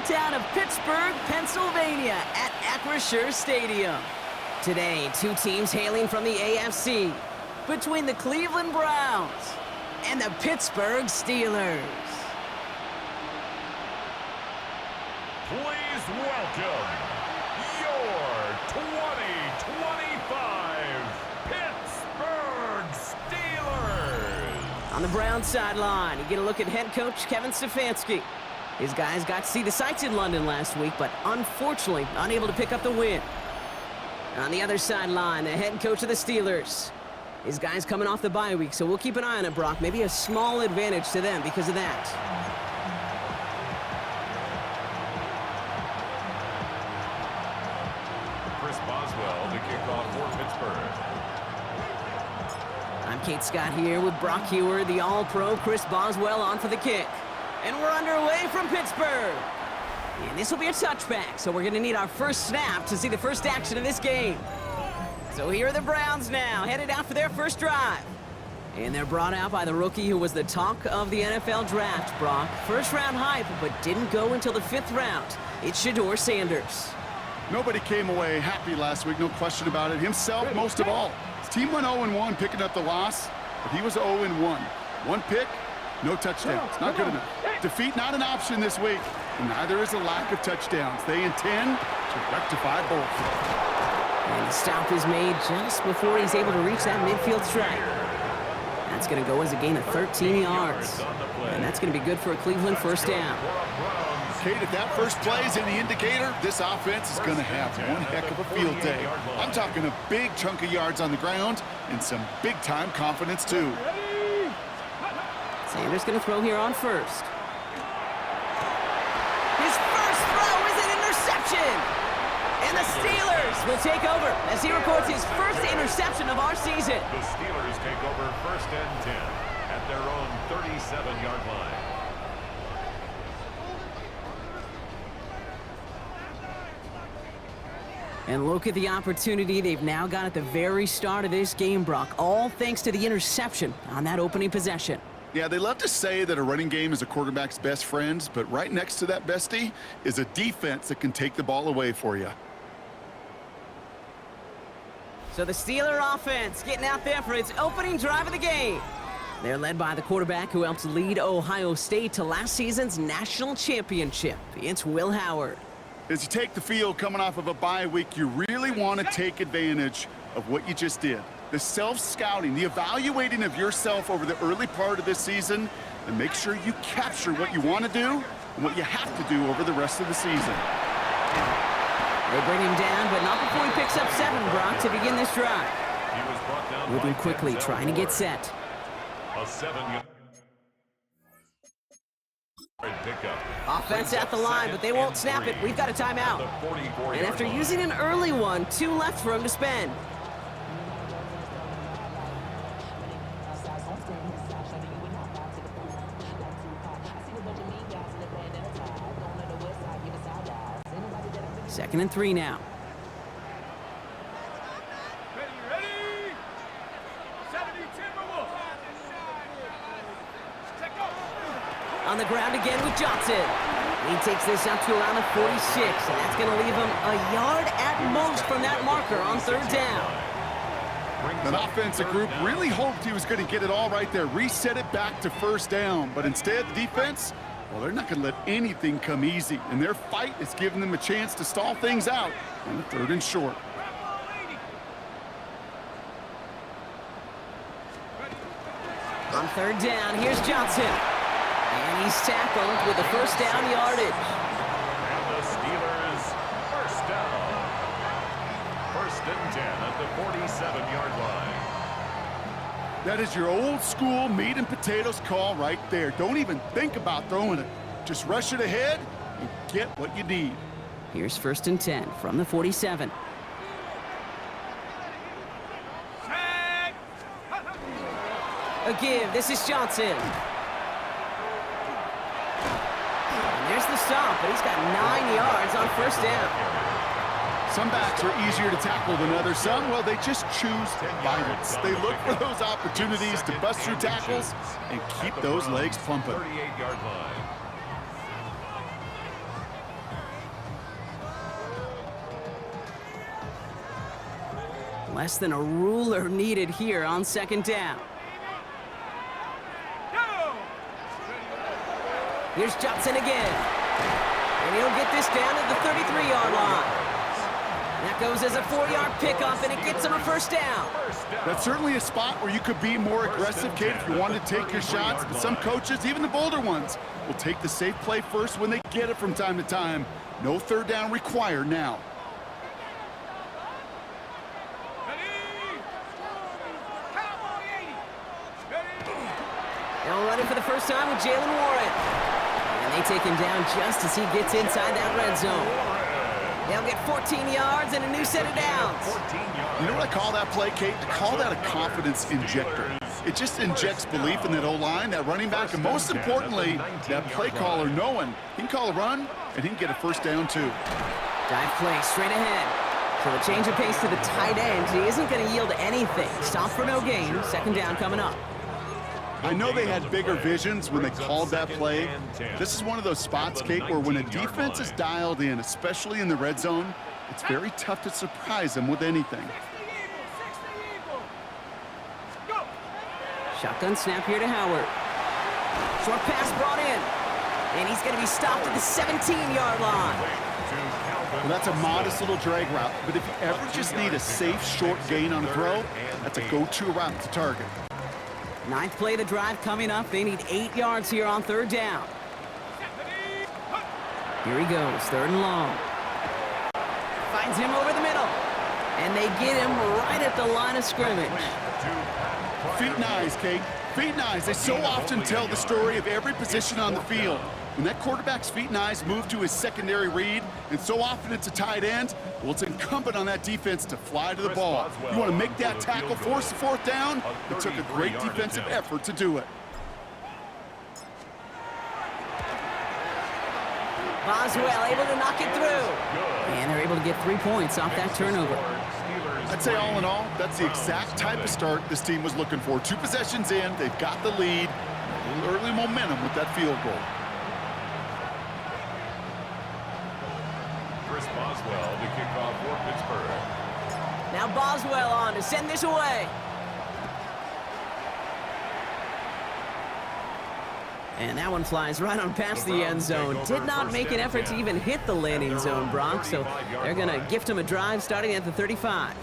small town of Pittsburgh, Pennsylvania at Acrisure Stadium. Today, two teams hailing from the AFC between the Cleveland Browns and the Pittsburgh Steelers. Please welcome your 2025 Pittsburgh Steelers. On the Browns sideline, you get a look at head coach Kevin Stefanski. His guys got to see the sights in London last week, but unfortunately unable to pick up the win. On the other sideline, the head coach of the Steelers. His guys coming off the bye week, so we'll keep an eye on it, Brock. Maybe a small advantage to them because of that. Chris Boswell to kick off for Pittsburgh. I'm Kate Scott here with Brock Hewer, the All-Pro Chris Boswell on for the kick. And we're underway from Pittsburgh. And this will be a touchback, so we're going to need our first snap to see the first action of this game. So here are the Browns now, headed out for their first drive. And they're brought out by the rookie who was the talk of the NFL draft, Brock. First-round hype, but didn't go until the 5th round. It's Shedeur Sanders. Nobody came away happy last week, no question about it. Himself, most of all. His team went 0-1, picking up the loss, but he was 0-1. One pick, no touchdowns. Not good enough. Defeat not an option this week, and neither is a lack of touchdowns. They intend to rectify both. And the stop is made just before he's able to reach that midfield strike. That's going to go as a gain of 13 yards. And that's going to be good for a Cleveland first down. Kate, if that first play is any indicator, this offense is going to have one heck of a field day. I'm talking a big chunk of yards on the ground and some big-time confidence, too. Sanders going to throw here on first. His first throw is an interception! And the Steelers will take over as he records his first interception of our season. The Steelers take over 1st and 10 at their own 37-yard line. And look at the opportunity they've now got at the very start of this game, Brock, all thanks to the interception on that opening possession. Yeah, they love to say that a running game is a quarterback's best friend, but right next to that bestie is a defense that can take the ball away for you. So the Steeler offense getting out there for its opening drive of the game. They're led by the quarterback who helped lead Ohio State to last season's national championship. It's Will Howard. As you take the field coming off of a bye week, you really want to take advantage of what you just did. The self-scouting, the evaluating of yourself over the early part of this season, and make sure you capture what you want to do and what you have to do over the rest of the season. They bring him down, but not before he picks up 7, Brock, to begin this drive. He was brought down Moving by quickly, Denzel trying to get Ward. set. A 7-yard pickup. Offense at the line, but they won't snap it. We've got a timeout. And after using an early one, 2 left for him to spend. Second and 3 now. Ready? 70 Timberwolves. On the ground again with Johnson. He takes this up to around the 46, and that's going to leave him a yard at most from that marker on 3rd down. An offensive group really hoped he was going to get it all right there, reset it back to 1st down, but instead the defense, well, they're not going to let anything come easy, and their fight is giving them a chance to stall things out on the 3rd and short. On 3rd down, here's Johnson. And he's tackled with the first down yardage. And the Steelers first down. 1st and 10 at the 47-yard line. That is your old school meat and potatoes call right there. Don't even think about throwing it. Just rush it ahead and get what you need. Here's 1st and 10 from the 47. A give, this is Johnson. And there's the stop, but he's got 9 yards on 1st down. Some backs are easier to tackle than others. Some, well, they just choose violence. They look for those opportunities to bust through tackles and keep those legs pumping. 38-yard line. Less than a ruler needed here on second down. Go! Here's Johnson again. And he'll get this down at the 33-yard line. That goes as a 4-yard pickup, and it gets him a first down. That's certainly a spot where you could be more aggressive, Kate, if you wanted to take your shots. But some coaches, even the bolder ones, will take the safe play first when they get it from time to time. No third down required now. Now running for the first time with Jalen Warren. And they take him down just as he gets inside that red zone. They'll get 14 yards and a new set of downs. You know what I call that play, Kate? I call that a confidence injector. It just injects belief in that O-line, that running back, and most importantly, that play caller knowing he can call a run and he can get a first down too. Dive play straight ahead. So a change of pace to the tight end. He isn't going to yield anything. Stop for no gain. Second down coming up. I know they had bigger visions when they called that play. This is one of those spots, Kate, where when a defense is dialed in, especially in the red zone, it's very tough to surprise them with anything. Shotgun snap here to Howard. Short pass brought in. And he's going to be stopped at the 17-yard line. Well, that's a modest little drag route, but if you ever just need a safe, short gain on a throw, that's a go-to route to target. Ninth play of the drive coming up. They need 8 yards here on third down. Here he goes, third and long. Finds him over the middle. And they get him right at the line of scrimmage. Feet and eyes, Kate. Feet and eyes. They so often tell the story of every position on the field. When that quarterback's feet and eyes move to his secondary read, and so often it's a tight end, well, it's incumbent on that defense to fly to the ball. You want to make that tackle, force the fourth down? It took a great defensive effort to do it. Boswell able to knock it through. And they're able to get 3 points off that turnover. I'd say all in all, that's the exact type of start this team was looking for. 2 possessions in, they've got the lead, a little early momentum with that field goal. Boswell to kick off for Pittsburgh. Now Boswell on to send this away. And that one flies right on past the end zone. Did not make an effort to even hit the landing zone, Brock, so they're going to gift him a drive starting at the 35.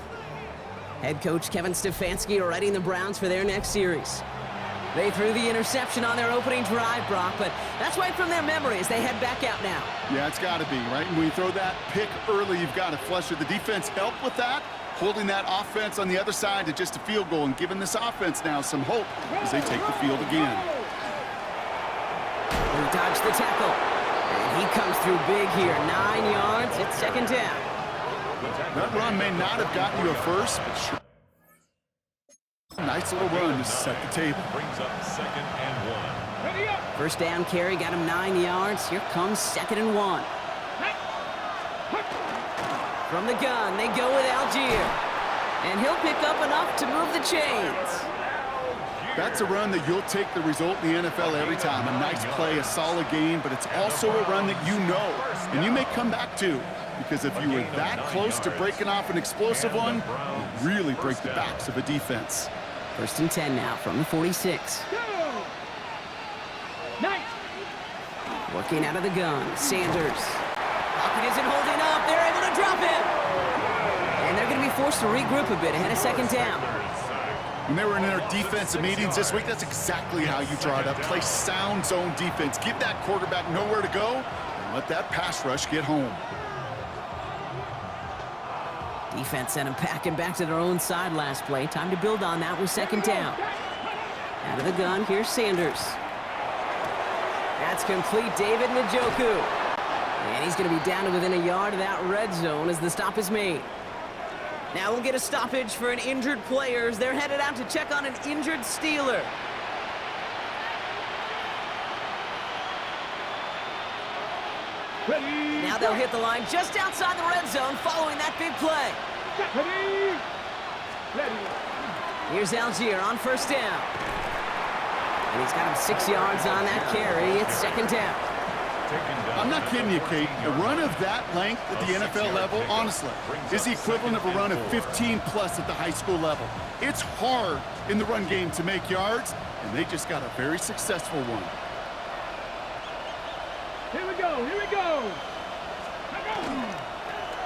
Head coach Kevin Stefanski readying the Browns for their next series. They threw the interception on their opening drive, Brock, but that's wiped from their memory as they head back out now. Yeah, it's got to be, right? When you throw that pick early, you've got to flush it. The defense helped with that, holding that offense on the other side to just a field goal and giving this offense now some hope as they take the field again. He dodged the tackle, and he comes through big here. 9 yards, it's second down. That run may not have gotten you a first, but sure. Nice little run to set the table. Brings up 2nd and 1. First down carry got him 9 yards. Here comes 2nd and 1. From the gun, they go with Algier. And he'll pick up enough to move the chains. That's a run that you'll take the result in the NFL every time. A nice play, a solid game, but it's also a run that you know, and you may come back to. Because if you were that close to breaking off an explosive one, you really break the backs of a defense. 1st and 10 now from the 46. Working out of the gun, Sanders. Pocket isn't holding up. They're able to drop him. And they're going to be forced to regroup a bit ahead of second down. When they were in their defensive meetings this week, that's exactly how you draw it up. Play sound zone defense. Give that quarterback nowhere to go and let that pass rush get home. Defense sent him packing back to their own side last play. Time to build on that with second down. Out of the gun, here's Sanders. That's complete, David Njoku. And he's going to be down to within a yard of that red zone as the stop is made. Now we'll get a stoppage for an injured player as they're headed out to check on an injured Steeler. Now they'll hit the line just outside the red zone following that big play. Here's Algier on first down. And he's got him 6 yards on that carry. It's second down. I'm not kidding you, Kate. A run of that length at the NFL level, honestly, is the equivalent of a run of 15-plus at the high school level. It's hard in the run game to make yards, and they just got a very successful one. Here we go, here we go.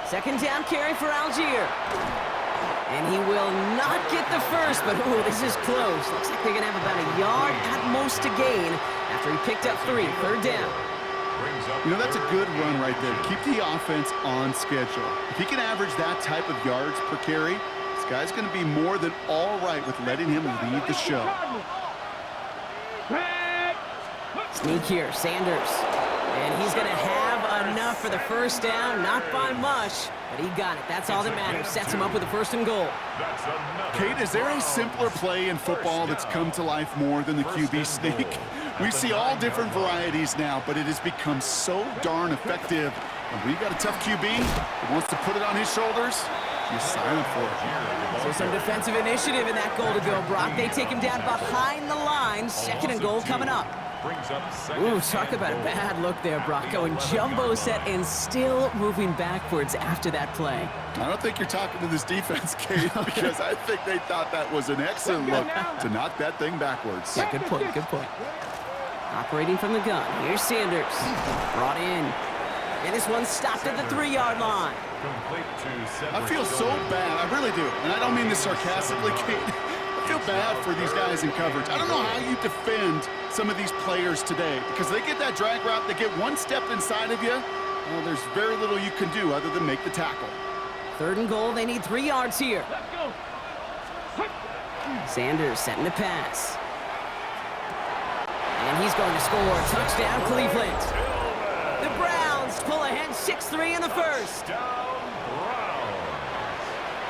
Second down carry for Algier. And he will not get the first, but ooh, this is close. Looks like they're going to have about a yard at most to gain after he picked up 3. Third down. You know, that's a good run right there. Keep the offense on schedule. If he can average that type of yards per carry, this guy's going to be more than all right with letting him lead the show. Sneak here, Sanders. And he's going to have enough for the first down. Not by much, but he got it. That's all that matters. Sets him up with a 1st and goal. Kate, is there a simpler play in football that's come to life more than the QB sneak? We see all different varieties now, but it has become so darn effective. And we've got a tough QB that wants to put it on his shoulders. He's silent for it. So some defensive initiative in that goal to go, Brock. They take him down behind the line. 2nd and goal coming up. Ooh, talk about a bad look there, Brock. Going jumbo set and still moving backwards after that play. I don't think you're talking to this defense, Kate, because I think they thought that was an excellent look to knock that thing backwards. Yeah, good point, good point. Operating from the gun. Here's Sanders. Brought in. And this one stopped at the 3-yard line. I feel so bad. I really do. And I don't mean this sarcastically, Kate. I feel bad for these guys in coverage. I don't know how you defend some of these players today because they get that drag route, they get one step inside of you, well, there's very little you can do other than make the tackle. 3rd and goal, they need 3 yards here. Let's go. Sanders setting the pass. And he's going to score. Touchdown, Cleveland. The Browns pull ahead 6-3 in the first.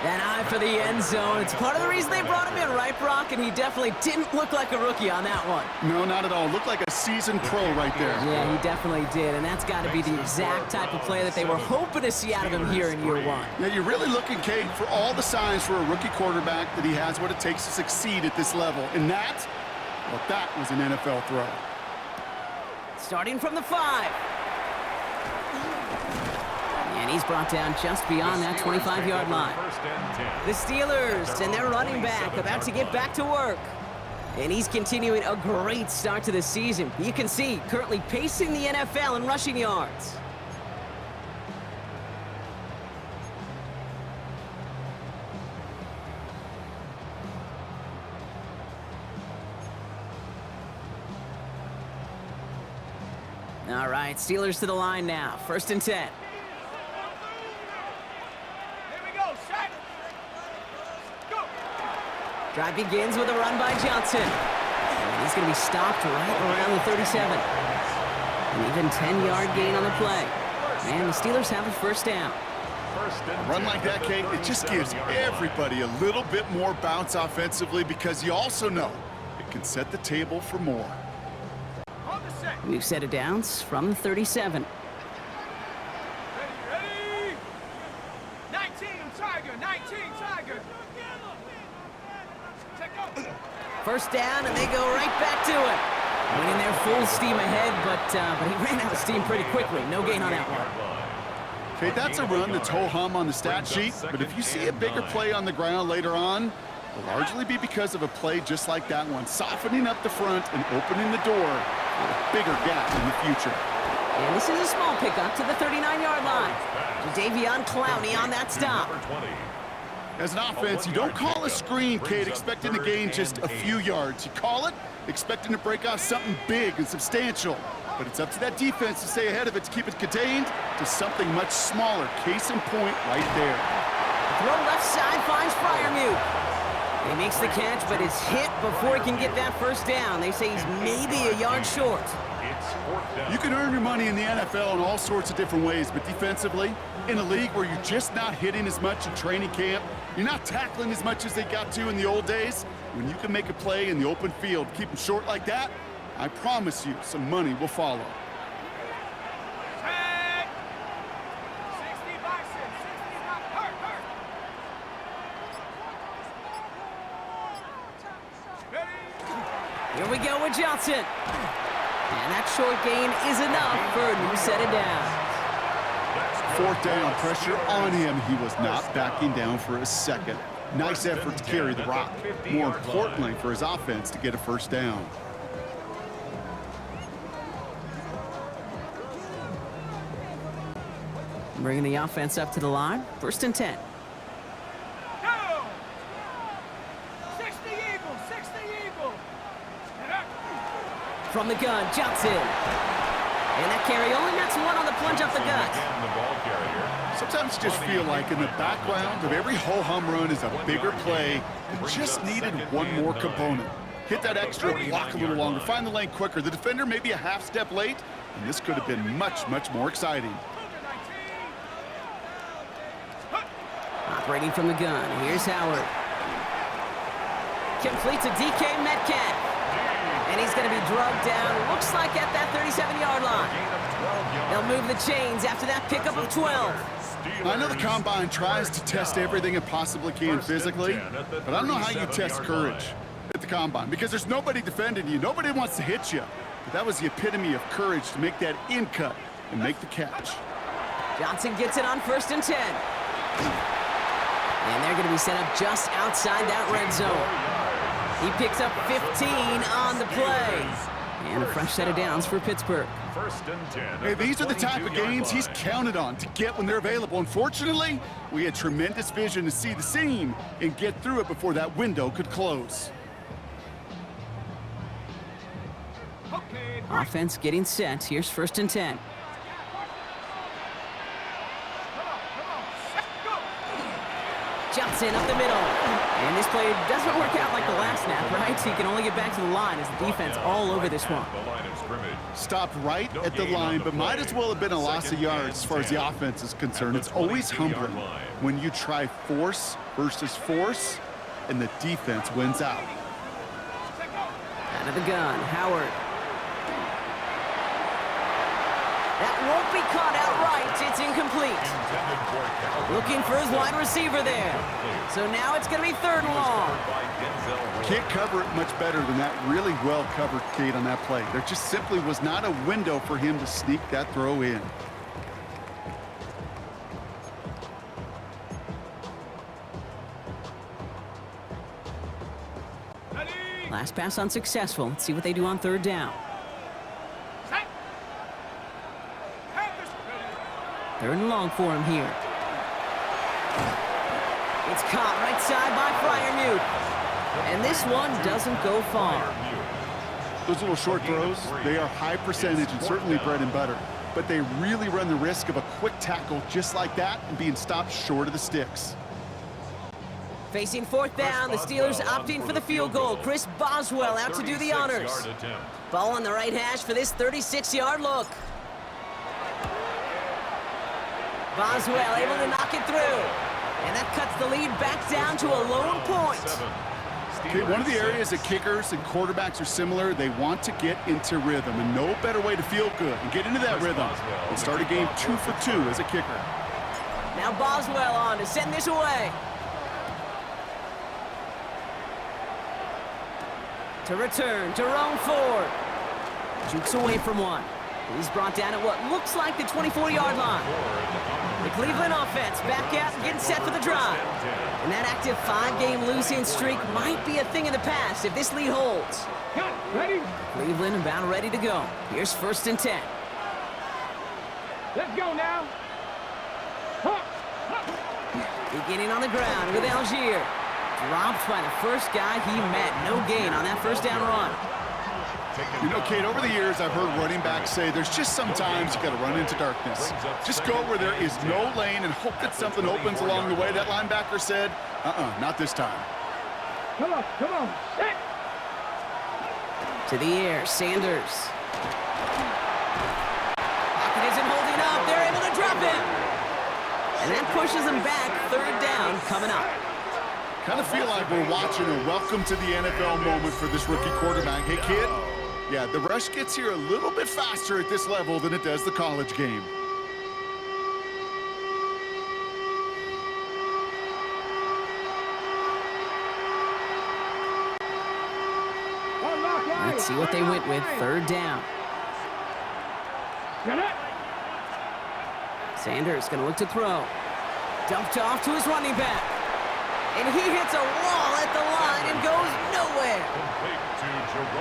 That eye for the end zone. It's part of the reason they brought him in, right, Brock? And he definitely didn't look like a rookie on that one. No, not at all. Looked like a seasoned pro right there. Yeah, he definitely did. And that's got to be the exact type of play that they were hoping to see out of him here in year 1. Yeah, you're really looking, Kate, for all the signs for a rookie quarterback that he has what it takes to succeed at this level. And that, well, that was an NFL throw. Starting from the 5. And he's brought down just beyond that 25-yard line. The Steelers and their running back about to get back to work. And he's continuing a great start to the season. You can see currently pacing the NFL in rushing yards. All right, Steelers to the line now. 1st and 10. Drive begins with a run by Johnson. And he's going to be stopped right around the 37. An even 10-yard gain on the play. And the Steelers have a 1st down. A run like that, Kate, it just gives everybody a little bit more bounce offensively because you also know it can set the table for more. We've set it downs from the 37. Ready? 19 Tiger, 19 Tiger. 1st down, and they go right back to it. Went in there full steam ahead, but he ran out of steam pretty quickly. No gain on that one. Okay, that's a run that's ho-hum on the stat sheet, but if you see a bigger play on the ground later on, it'll largely be because of a play just like that one, softening up the front and opening the door for a bigger gap in the future. And this is a small pickup to the 39-yard line. Davion Clowney on that stop. As an offense, you don't call a screen, Kate, expecting to gain just a few yards. You call it expecting to break off something big and substantial. But it's up to that defense to stay ahead of it, to keep it contained to something much smaller. Case in point right there. Throw left side finds Freiermuth. He makes the catch, but it's hit before he can get that 1st down. They say he's maybe a yard short. You can earn your money in the NFL in all sorts of different ways, but defensively, in a league where you're just not hitting as much in training camp, you're not tackling as much as they got to in the old days, when you can make a play in the open field, keep them short like that, I promise you some money will follow. Here we go with Johnson. And that short gain is enough for a new set of downs. Fourth down, pressure on him. He was not backing down for a second. Nice effort to carry the rock. More importantly for his offense to get a first down. Bringing the offense up to the line. 1st and 10. Go! 60 Eagles, 60 Eagles. From the gun, Johnson. And that carry only nets one on the plunge up the gut. Sometimes you just feel like in the background of every ho-hum run is a bigger play that just needed one more component. Hit that extra block a little longer, find the lane quicker. The defender may be a half step late, and this could have been much, much more exciting. Operating from the gun, here's Howard. Completes a DK Metcalf. And he's going to be drugged down, looks like at that 37-yard line. They'll move the chains after that pickup of 12. I know the Combine tries to test everything it possibly can physically, but I don't know how you test courage at the Combine because there's nobody defending you. Nobody wants to hit you. But that was the epitome of courage to make that in cut and make the catch. Johnson gets it on 1st and 10. And they're going to be set up just outside that red zone. He picks up 15 on the play. And a fresh set of downs for Pittsburgh. 1st and 10. Hey, these are the type of games he's counted on to get when they're available. Unfortunately, we had tremendous vision to see the seam and get through it before that window could close. Okay, Offense getting set. Here's 1st and 10. Johnson up the middle. And this play doesn't work out like the last snap, right? So he can only get back to the line as the defense all over this one. Stopped right at the line, but might as well have been a loss of yards as far as the offense is concerned. It's always humbling when you try force versus force, and the defense wins out. Out of the gun, Howard. That won't be caught outright. It's incomplete. Looking for his wide receiver there. So now it's going to be 3rd and long. Can't cover it much better than that really well covered Kate on that play. There just simply was not a window for him to sneak that throw in. Last pass unsuccessful. Let's see what they do on 3rd down. 3rd and long for him here. It's caught right side by Freiermuth. And this one doesn't go far. Those little short throws, they are high percentage and certainly bread and butter. But they really run the risk of a quick tackle just like that and being stopped short of the sticks. Facing 4th down, the Steelers opting for the field goal. Chris Boswell out to do the honors. Ball on the right hash for this 36-yard look. Boswell able to knock it through. And that cuts the lead back down to a lone point. Okay, one of the areas that kickers and quarterbacks are similar, they want to get into rhythm. And no better way to feel good and get into that rhythm and start a game 2 for 2 as a kicker. Now Boswell on to send this away. To return, Jerome Ford. Jukes away from one. He's brought down at what looks like the 24-yard line. The Cleveland offense back out and getting set for the drive. And that active 5-game losing streak might be a thing of the past if this lead holds. ready? Cleveland about ready to go. Here's 1st and 10. Let's go now. Beginning on the ground with Algier. Dropped by the first guy he met. No gain on that 1st down run. You know, Kate, over the years, I've heard running backs say there's just sometimes you got to run into darkness. Just go where there is no lane and hope that something opens along the way. That linebacker said, not this time. Come on. Set. To the air, Sanders. Pocket isn't holding up. They're able to drop him. And that pushes him back. 3rd down coming up. Kind of feel like we're watching a welcome to the NFL moment for this rookie quarterback. Hey, kid, yeah, the rush gets here a little bit faster at this level than it does the college game. Let's see what they went with. 3rd down. Get it. Sanders going to look to throw. Dumped off to his running back. And he hits a wall at the line and goes nowhere.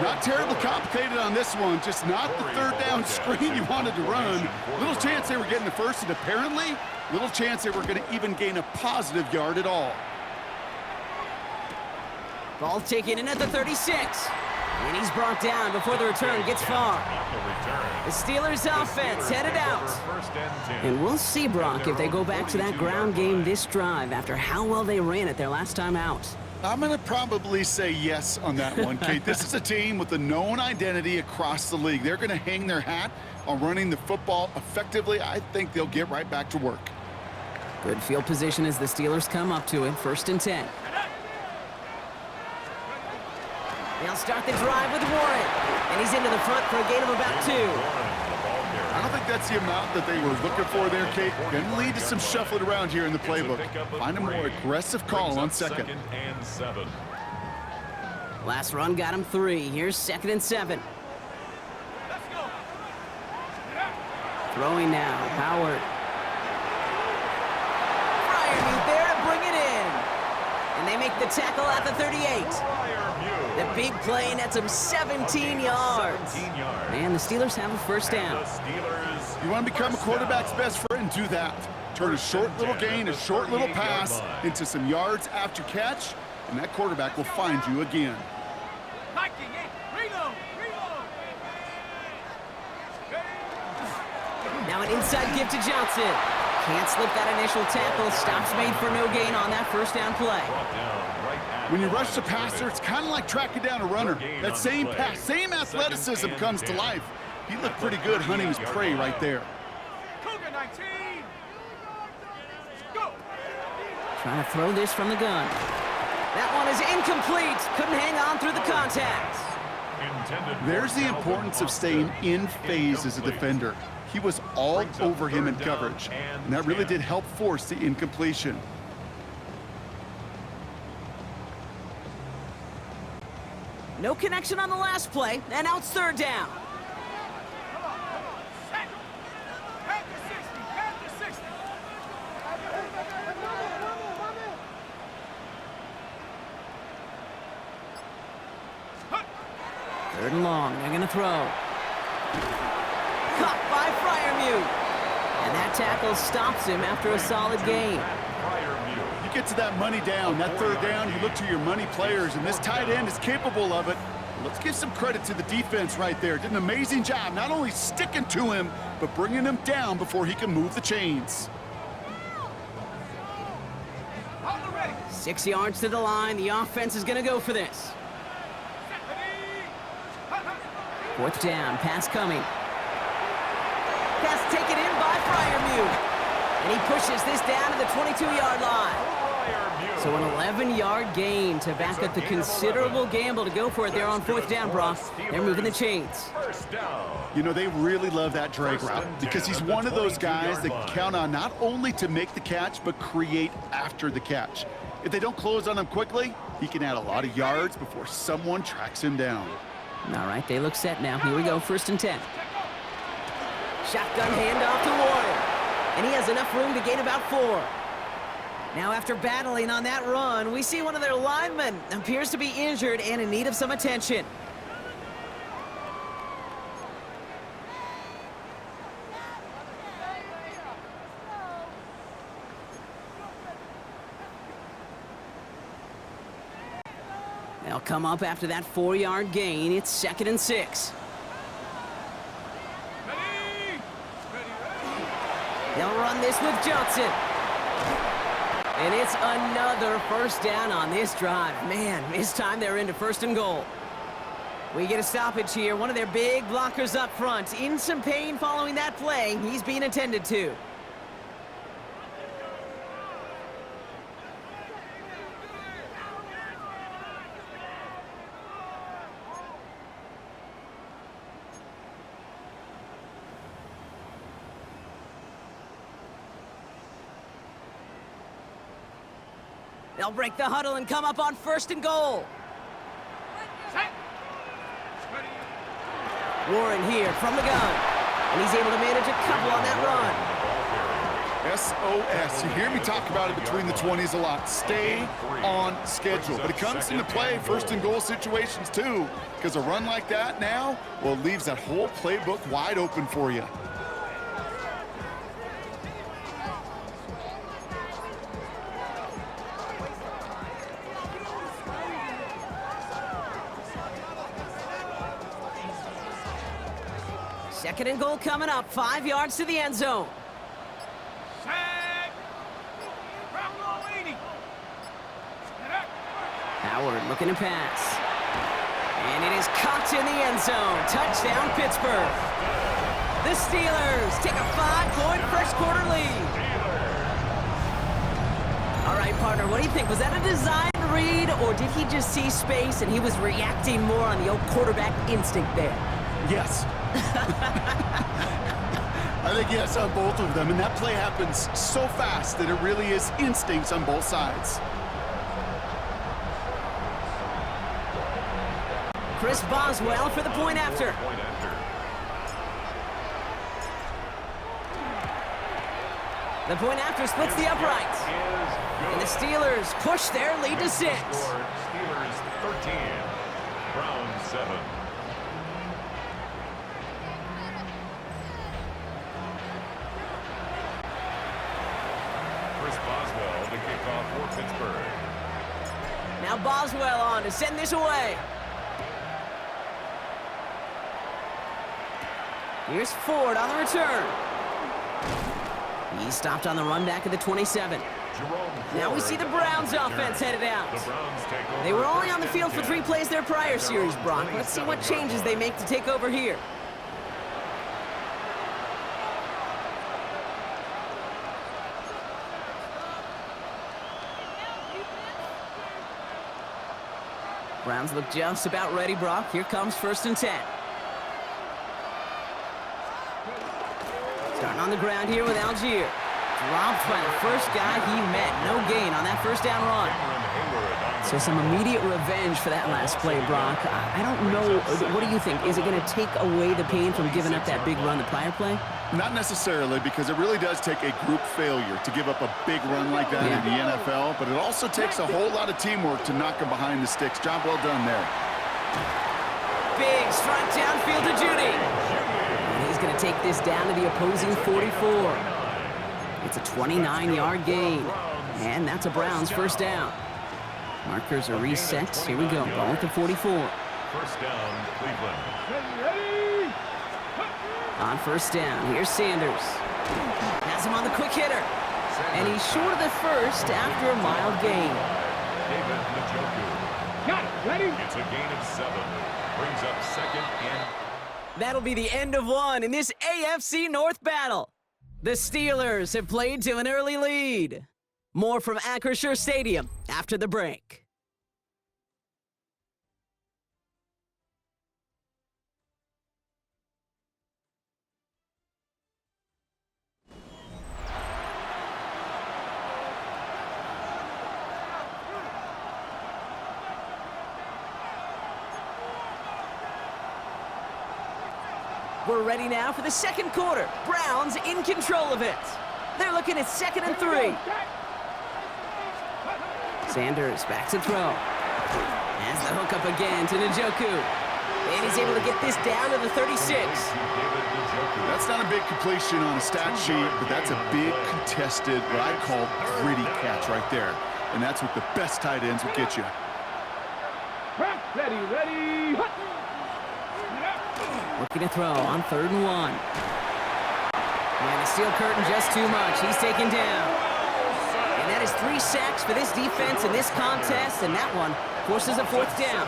Not terribly complicated on this one, just not the third down screen you wanted to run. Little chance they were getting the first, and apparently, little chance they were going to even gain a positive yard at all. Ball taken in at the 36. And he's brought down before the return gets far. The Steelers offense headed out. And we'll see, Brock, if they go back to that ground game this drive after how well they ran it their last time out. I'm going to probably say yes on that one, Kate. This is a team with a known identity across the league. They're going to hang their hat on running the football effectively. I think they'll get right back to work. Good field position as the Steelers come up to it, 1st and 10. They'll start the drive with Warren. And he's into the front for a gain of about 2. I don't think that's the amount that they were looking for there, Kate. Going to lead to some shuffling around here in the playbook. Find a more aggressive call on 2nd. and 7. Last run got him 3. Here's 2nd and 7. Let's go. Throwing now, Howard. Freiermuth there to bring it in. And they make the tackle at the 38. The big play nets him 17 yards. And the Steelers have a 1st down. You want to become a quarterback's best friend, do that. Turn a short little gain, a short little pass into some yards after catch, and that quarterback will find you again. Reload. Now an inside give to Johnson. Can't slip that initial tackle. Stops made for no gain on that 1st down play. When you rush the passer, it's kind of like tracking down a runner. That same pass, same athleticism comes to life. He looked pretty good hunting his prey right there. Cougar 19. Go. Trying to throw this from the gun. That one is incomplete. Couldn't hang on through the contact. There's the importance of staying in phase as a defender. He was all over him in coverage, and that really did help force the incompletion. No connection on the last play, and now it's 3rd down. Back to 60. Third and long, they're gonna throw. Caught by Freiermuth. And that tackle stops him after a solid gain. You get to that money down, that 3rd down, you look to your money players, and this tight end is capable of it. Let's give some credit to the defense right there. Did an amazing job, not only sticking to him, but bringing him down before he can move the chains. 6 yards to the line. The offense is going to go for this. 4th down, pass coming. Pass taken in by Freiermuth. And he pushes this down to the 22-yard line. So an 11-yard gain to back up the considerable gamble to go for it there on 4th down, Brock. They're moving the chains. You know, they really love that drag route because he's one of those guys that can count on not only to make the catch, but create after the catch. If they don't close on him quickly, he can add a lot of yards before someone tracks him down. All right, they look set now. Here we go, 1st and 10. Shotgun handoff to Warren. And he has enough room to gain about 4. Now, after battling on that run, we see one of their linemen appears to be injured and in need of some attention. They'll come up after that 4-yard gain. It's 2nd and 6. They'll run this with Johnson. And it's another 1st down on this drive. Man, this time they're into 1st and goal. We get a stoppage here. One of their big blockers up front. In some pain following that play. He's being attended to. They'll break the huddle and come up on 1st and goal. Warren here from the gun. And he's able to manage a couple on that run. SOS. You hear me talk about it between the 20s a lot. Stay on schedule. But it comes into play first and goal situations too, because a run like that now, well, it leaves that whole playbook wide open for you. Second and goal coming up, 5 yards to the end zone. Sack. Ground ball 80. Howard looking to pass. And it is caught in the end zone. Touchdown, Pittsburgh. The Steelers take a 5-point first quarter lead. All right, partner, what do you think? Was that a design read, or did he just see space and he was reacting more on the old quarterback instinct there? Yes. I think yes on both of them, and that play happens so fast that it really is instincts on both sides. Chris Boswell for the point after. The point after splits the uprights. And the Steelers push their lead to 6. Steelers 13, Browns 7. Chris Boswell to kick off for Pittsburgh. Now Boswell on to send this away. Here's Ford on the return. He stopped on the run back at the 27. Now we see the Browns offense headed out. They were only on the field for 3 plays their prior series, Brock. Let's see what changes they make to take over here. Browns look just about ready, Brock. Here comes 1st and 10. Starting on the ground here with Algier. Dropped by the first guy he met. No gain on that first down run. So some immediate revenge for that last play, Brock. I don't know. What do you think? Is it going to take away the pain from giving up that big run the prior play? Not necessarily, because it really does take a group failure to give up a big run like that in the NFL, but it also takes a whole lot of teamwork to knock him behind the sticks. Job well done there. Big strike downfield to Judy. And he's going to take this down to the opposing 44. It's a 29-yard gain, and that's a Browns first down. Markers are reset. Here we go. Ball at the 44. First down, Cleveland. On first down, here's Sanders. Has him on the quick hitter. And he's short of the first after a mild gain. David Njoku. Got it. Ready? It's a gain of 7. Brings up 2nd and... That'll be the end of one in this AFC North battle. The Steelers have played to an early lead. More from Acrisure Stadium after the break. We're ready now for the second quarter. Browns in control of it. They're looking at 2nd and 3. Sanders back to throw. Has the hook up again to Njoku. And he's able to get this down to the 36. That's not a big completion on a stat sheet, but that's a big contested, what I call gritty catch right there. And that's what the best tight ends will get you. Ready. Looking to throw on 3rd and 1. And the steel curtain just too much. He's taken down. And that is 3 sacks for this defense in this contest, and that one forces a 4th down.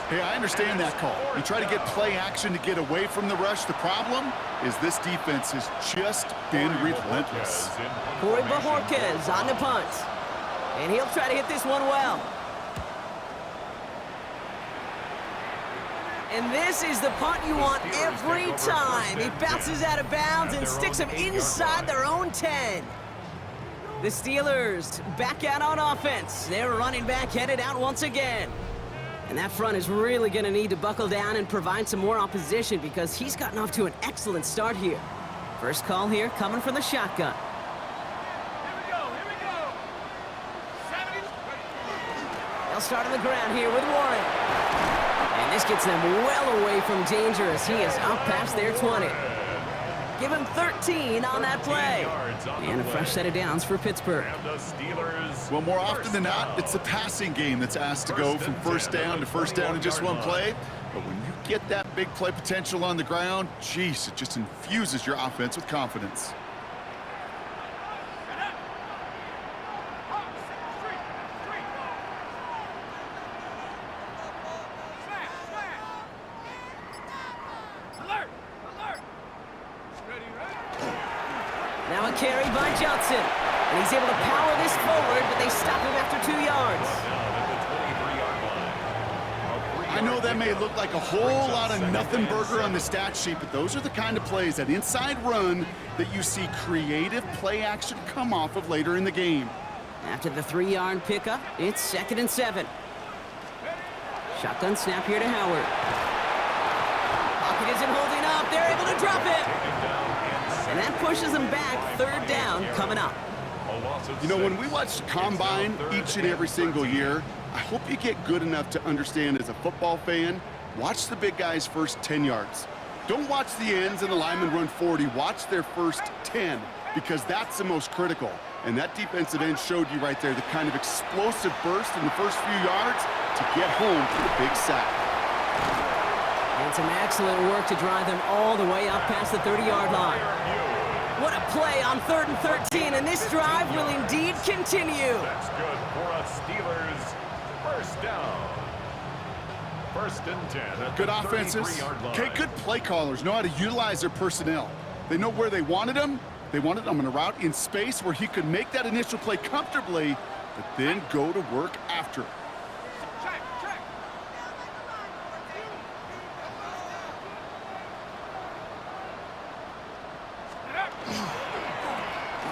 Hey, I understand that call. You try to get play action to get away from the rush. The problem is this defense has just been relentless. Corey Bajorquez on the punt. And he'll try to hit this one well. And this is the punt you want every time. He bounces out of bounds and sticks him inside their own 10. The Steelers back out on offense. Their running back headed out once again. And that front is really going to need to buckle down and provide some more opposition because he's gotten off to an excellent start here. First call here coming from the shotgun. Here we go. 70. They'll start on the ground here with Warren. And this gets them well away from danger as he is up past their 20. Give him 13 on that play. And a fresh set of downs for Pittsburgh. And the Steelers. Well, more often than not, it's the passing game that's asked to go from first down to first down in just one play. But when you get that big play potential on the ground, geez, it just infuses your offense with confidence. Now a carry by Johnson. And he's able to power this forward, but they stop him after 2 yards. I know that may look like a whole lot of nothing burger on the stat sheet, but those are the kind of plays, that inside run, that you see creative play action come off of later in the game. After the 3-yard pickup, it's 2nd and 7. Shotgun snap here to Howard. Pocket isn't holding up. They're able to drop it. And that pushes them back. 3rd down coming up. You know, when we watch Combine each and every single year, I hope you get good enough to understand as a football fan, watch the big guys' first 10 yards. Don't watch the ends and the linemen run 40. Watch their first 10, because that's the most critical. And that defensive end showed you right there the kind of explosive burst in the first few yards to get home for the big sack. And some excellent work to drive them all the way up past the 30-yard line. What a play on 3rd and 13, and this drive will indeed continue. That's good for a Steelers first down. 1st and 10 at Good the offenses. 33-yard line. Okay, good play callers know how to utilize their personnel. They know where they wanted them. They wanted them on a route in space where he could make that initial play comfortably, but then go to work after it. Check.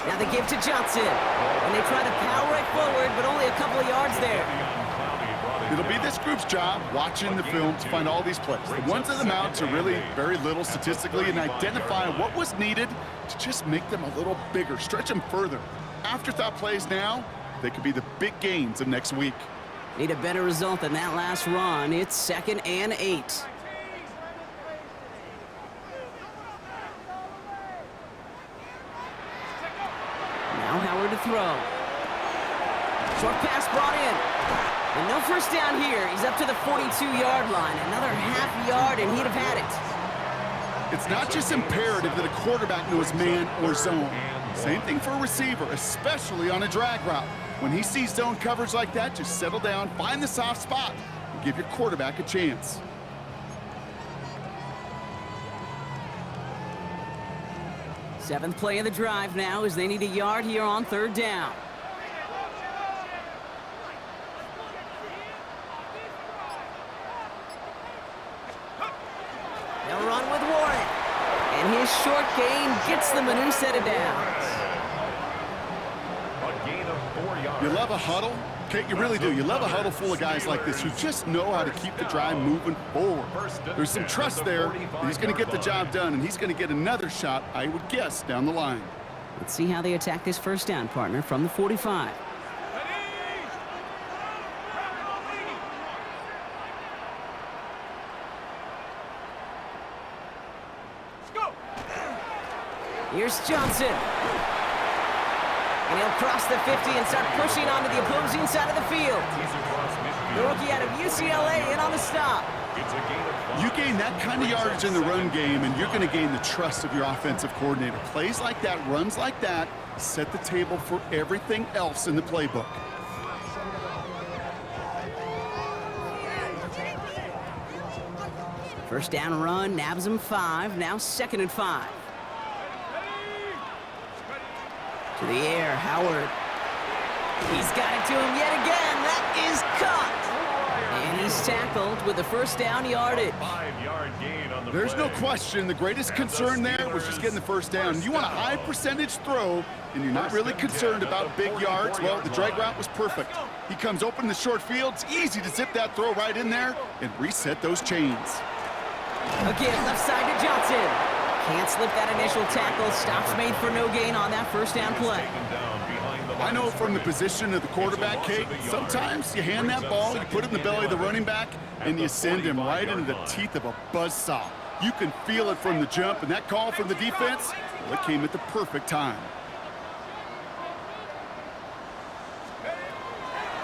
Now the give to Johnson. And they try to power it forward, but only a couple of yards there. It'll be this group's job watching the film to find all these plays. The ones that amount to really very little statistically, and identify what was needed to just make them a little bigger, stretch them further. Afterthought plays now, they could be the big gains of next week. Need a better result than that last run. It's 2nd and 8. Now Howard to throw. Short pass brought in. And no first down here. He's up to the 42-yard line. Another half yard, and he'd have had it. It's not just imperative that a quarterback knows man or zone. Same thing for a receiver, especially on a drag route. When he sees zone coverage like that, just settle down, find the soft spot, and give your quarterback a chance. Seventh play of the drive now as they need a yard here on 3rd down. They'll run with Warren. And his short gain gets them a new set of downs. A gain of 4 yards. You love a huddle? Okay, you really do. You love a huddle full of guys like this who just know how to keep the drive moving forward. There's some trust there that he's going to get the job done, and he's going to get another shot, I would guess, down the line. Let's see how they attack this first down, partner, from the 45. Here's Johnson. And he'll cross the 50 and start pushing onto the opposing side of the field. The rookie out of UCLA in on the stop. You gain that kind of yardage in the run game, and you're going to gain the trust of your offensive coordinator. Plays like that, runs like that, set the table for everything else in the playbook. First down run, nabs him 5, now 2nd and 5. To the air, Howard. He's got it to him yet again. That is caught. And He's tackled with the first down yardage. 5-yard gain on the There's play. no question. The greatest concern there was just getting the first down. You want a high percentage throw, and you're not really concerned about big yards. Well, the drag route was perfect. He comes open in the short field. It's easy to zip that throw right in there and reset those chains. Again, left side to Johnson. Can't slip that initial tackle. Stops made for no gain on that first down play. I know from the position of the quarterback, Kate, sometimes you hand that ball, you put it in the belly of the running back, and you send him right into the teeth of a buzzsaw. You can feel it from the jump, and that call from the defense, well, it came at the perfect time.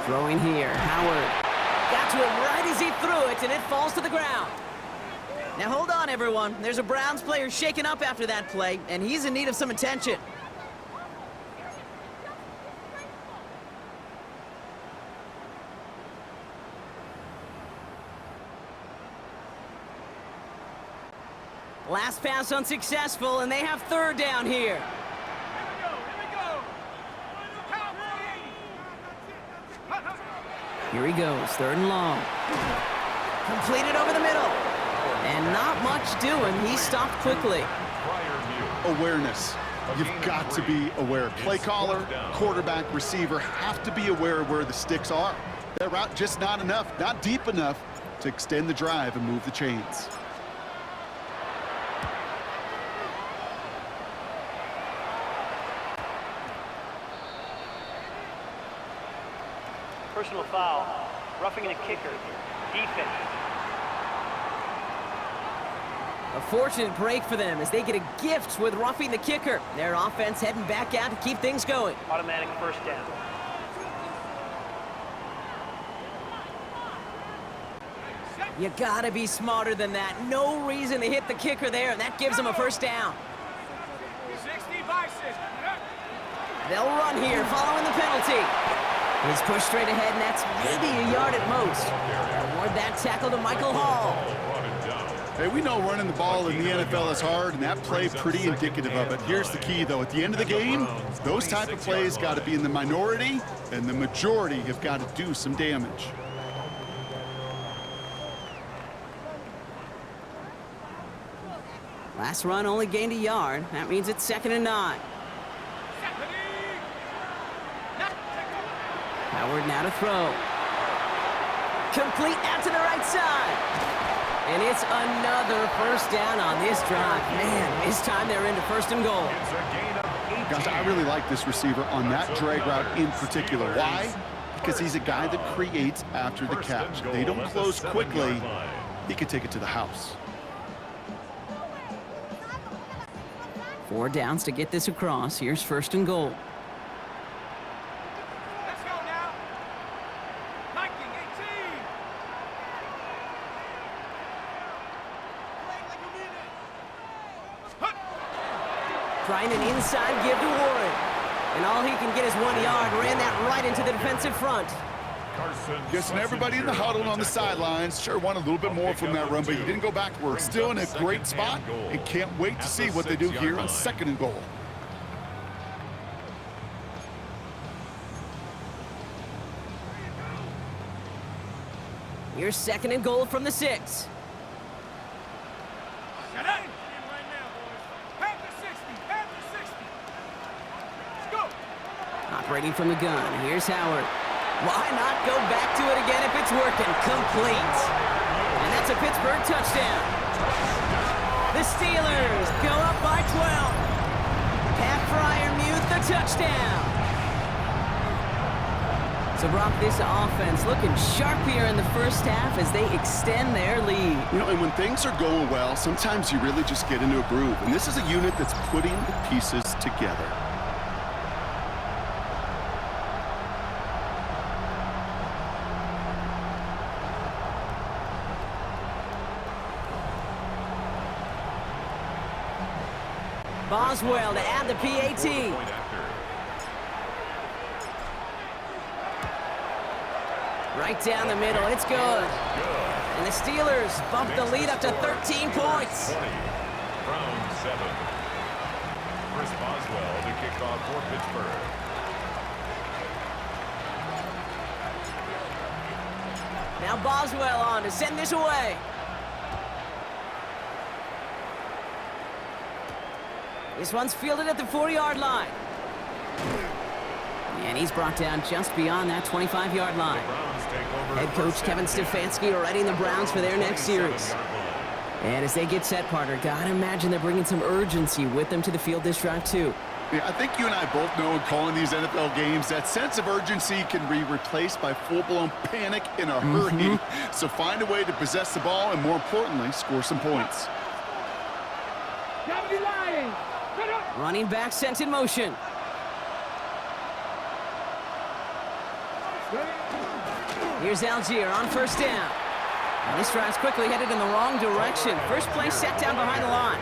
Throwing here, Howard. Got to him right as he threw it, and it falls to the ground. Now hold on, everyone. There's a Browns player shaken up after that play, and he's in need of some attention. Last pass unsuccessful, and they have third down here. Here we go. Count 48. Here he goes, third and long. Completed over the middle. And not much doing. He stopped quickly. Awareness. You've got to be aware. Play caller, quarterback, receiver have to be aware of where the sticks are. That route just not enough, not deep enough to extend the drive and move the chains. Personal foul, roughing the kicker, defense. A fortunate break for them as they get a gift with roughing the kicker. Their offense heading back out to keep things going. Automatic first down. You gotta be smarter than that. No reason to hit the kicker there, and that gives them a first down. 60 by 6. They'll run here following the penalty. He's pushed straight ahead, and that's maybe a yard at most. Award that tackle to Michael Hall. Hey, we know running the ball in the NFL is hard, and that play pretty indicative of it. Here's the key, though. At the end of the game, those type of plays got to be in the minority, and the majority have got to do some damage. Last run only gained a yard. That means it's 2nd and 9. Howard now to throw. Complete out to the right side. And it's another first down on this drive. Man, this time they're into 1st and goal. Gosh, I really like this receiver on that drag route in particular. Why? Because he's a guy that creates after the catch. They don't close quickly. He could take it to the house. 4 downs to get this across. Here's 1st and goal. Let's go now. 19, 18. Trying an inside give to Warren. And all he can get is 1 yard. Ran that right into the defensive front. Guessing everybody in the huddle on the sidelines sure want a little bit more from that run, but you didn't go backwards. Still in a great spot, and can't wait to see what they do here on 2nd and goal. Here's 2nd and goal from the 6. Get in. Right now, boys. Half the 60. Let's go. Operating from the gun. Here's Howard. Why not go back to it again if it's working? Complete. And that's a Pittsburgh touchdown. The Steelers go up by 12. Pat Fryermuth the touchdown. So Brock, this offense looking sharp here in the first half as they extend their lead. You know, and when things are going well, sometimes you really just get into a groove. And this is a unit that's putting the pieces together. Boswell to add the PAT. Right down the middle, it's good. And the Steelers bump the lead up to 13 points. Round 7. Chris Boswell to kick off for Pittsburgh. Now Boswell on to send this away. This one's fielded at the 40-yard line. And he's brought down just beyond that 25-yard line. Head coach Kevin Stefanski readying the Browns for their next series. And as they get set, partner, gotta imagine they're bringing some urgency with them to the field this drive, too. Yeah, I think you and I both know in calling these NFL games that sense of urgency can be replaced by full-blown panic in a hurry. So find a way to possess the ball and, more importantly, score some points. Running back sent in motion. Here's Algier on first down. And this drive's quickly headed in the wrong direction. First play set down behind the line.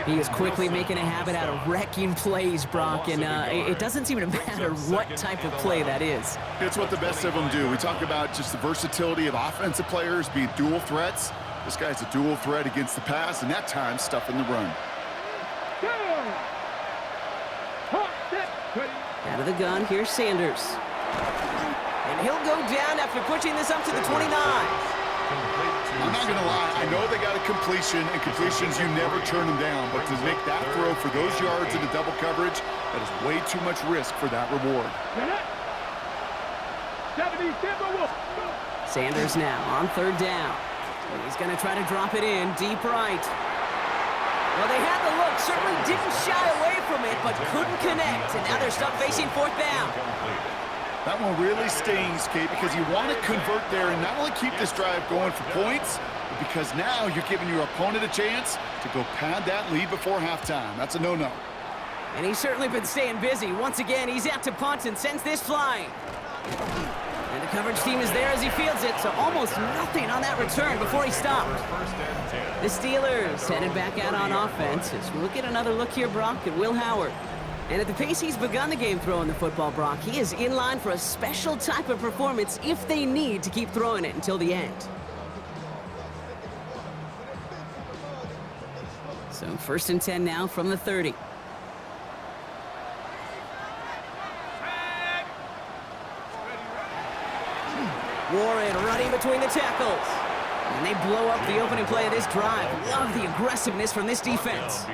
He is quickly making a habit out of wrecking plays, Brock, and it doesn't seem to matter what type of play that is. It's what the best of them do. We talk about just the versatility of offensive players being dual threats. This guy's a dual threat against the pass, and that time stuffing the run. Out of the gun, here's Sanders. And he'll go down after pushing this up to the 29. I'm not going to lie. I know they got a completion, and completions, you never turn them down. But to make that throw for those yards into double coverage, that is way too much risk for that reward. Sanders now on third down. He's going to try to drop it in deep right. Well, they had the look, certainly didn't shy away from it, but couldn't connect. And now they're stuck facing fourth down. That one really stings, Kate, because you want to convert there and not only keep this drive going for points, but because now you're giving your opponent a chance to go pad that lead before halftime. That's a no-no. And he's certainly been staying busy. Once again, he's out to punt and sends this flying. And the coverage team is there as he fields it, so almost nothing on that return before he stopped. The Steelers headed back out on offense as we'll get another look here, Brock, at Will Howard. And at the pace he's begun the game throwing the football, Brock, he is in line for a special type of performance if they need to keep throwing it until the end. So 1st and 10 now from the 30. Warren running between the tackles. And they blow up the opening play of this drive. Love the aggressiveness from this defense.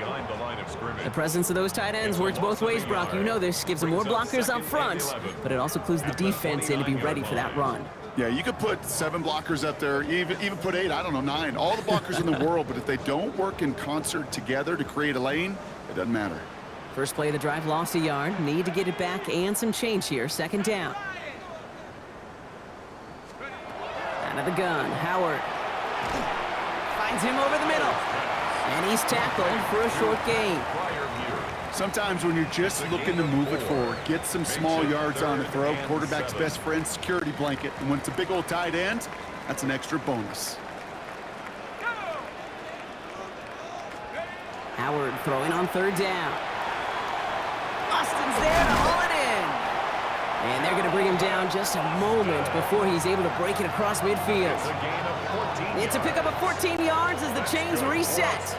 The presence of those tight ends works both ways, Brock. You know this. Gives them more blockers up front, but it also clues the defense in to be ready for that run. Yeah, you could put 7 blockers up there, even put 8, I don't know, 9. All the blockers in the world, but if they don't work in concert together to create a lane, it doesn't matter. First play of the drive lost a yard. Need to get it back and some change here. 2nd down. Out of the gun, Howard. Finds him over the middle. And he's tackled for a short gain. Sometimes when you're just looking to move it forward, get some small yards on the throw, quarterback's best friend, security blanket. And when it's a big old tight end, that's an extra bonus. Howard throwing on 3rd down. Austin's there to haul it in. And they're going to bring him down just a moment before he's able to break it across midfield. It's a pickup of 14 yards as the chains reset.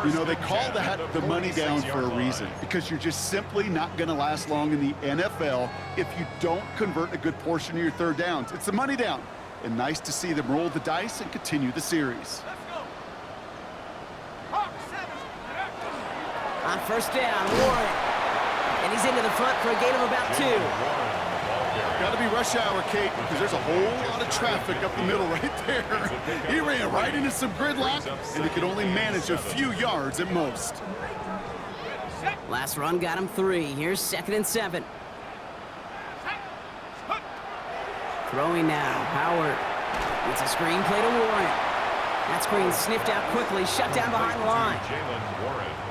You know, they call the money down for a reason, because you're just simply not going to last long in the NFL if you don't convert a good portion of your 3rd downs. It's the money down. And nice to see them roll the dice and continue the series. On 1st down, Warren. And he's into the front for a gain of about 2. Got to be rush hour, Kate, because there's a whole lot of traffic up the middle right there. He ran right into some gridlock, and he could only manage a few yards at most. Last run got him 3. Here's 2nd and 7. Throwing now, Howard. It's a screen play to Warren. That screen sniffed out quickly, shut down behind the line.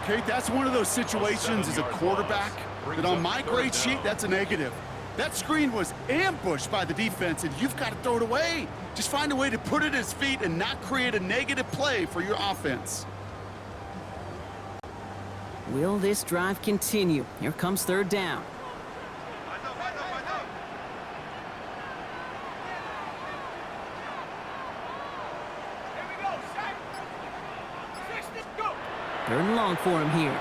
Kate, that's one of those situations as a quarterback that on my grade sheet, that's a negative. That screen was ambushed by the defense, and you've got to throw it away. Just find a way to put it at his feet and not create a negative play for your offense. Will this drive continue? Here comes 3rd down. Third and long for him here.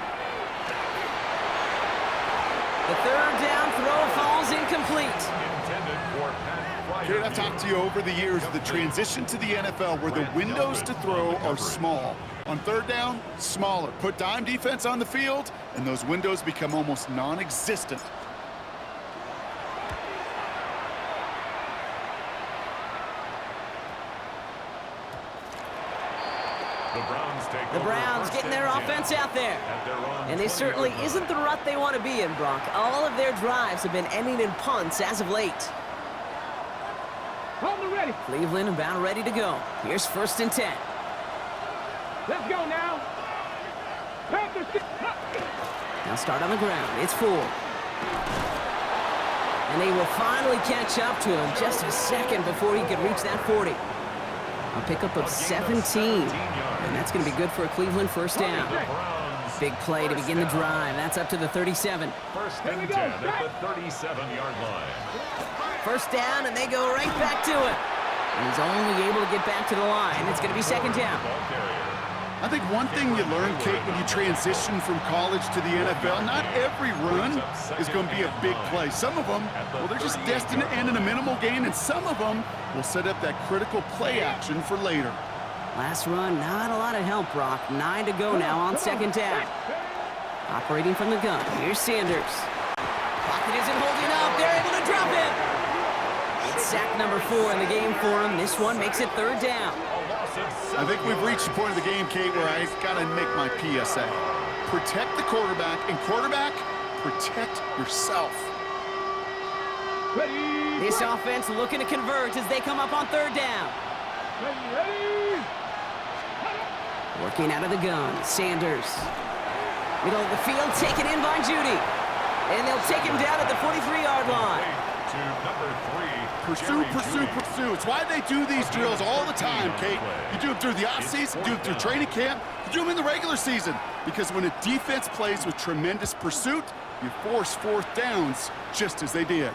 The third down throw falls incomplete. Intended for Pat Kate, Fryer. I've talked to you over the years of the transition to the NFL where the windows to throw are small. On third down, smaller. Put dime defense on the field, and those windows become almost non-existent. The Browns getting their offense out there. And this certainly isn't the rut they want to be in, Brock. All of their drives have been ending in punts as of late. Hold ready. Cleveland about ready to go. Here's 1st and 10. Let's go now. Panthers. Now start on the ground. It's 4. And they will finally catch up to him just a second before he could reach that 40. A pickup of 17. And that's going to be good for a Cleveland 1st down. Big play to begin the drive. That's up to the 37. 1st and 10 at the 37-yard line. 1st down, and they go right back to it. And he's only able to get back to the line. It's going to be 2nd down. I think one thing you learn, Kate, when you transition from college to the NFL, not every run is going to be a big play. Some of them, well, they're just destined to end in a minimal gain, and some of them will set up that critical play action for later. Last run, not a lot of help, Brock. 9 to go now on 2nd down. Operating from the gun, here's Sanders. Pocket isn't holding up. They're able to drop him. It's sack number 4 in the game for him. This one makes it 3rd down. I think we've reached the point of the game, Kate, where I've got to make my PSA. Protect the quarterback, and quarterback, protect yourself. Ready. This offense looking to convert as they come up on 3rd down. Ready. Working out of the gun, Sanders. Middle of the field, taken in by Judy. And they'll take him down at the 43-yard line. To number 3. Pursue, pursue, pursue. It's why they do these drills all the time, Kate. You do them through the offseason, you do them through training camp, you do them in the regular season. Because when a defense plays with tremendous pursuit, you force 4th downs just as they did.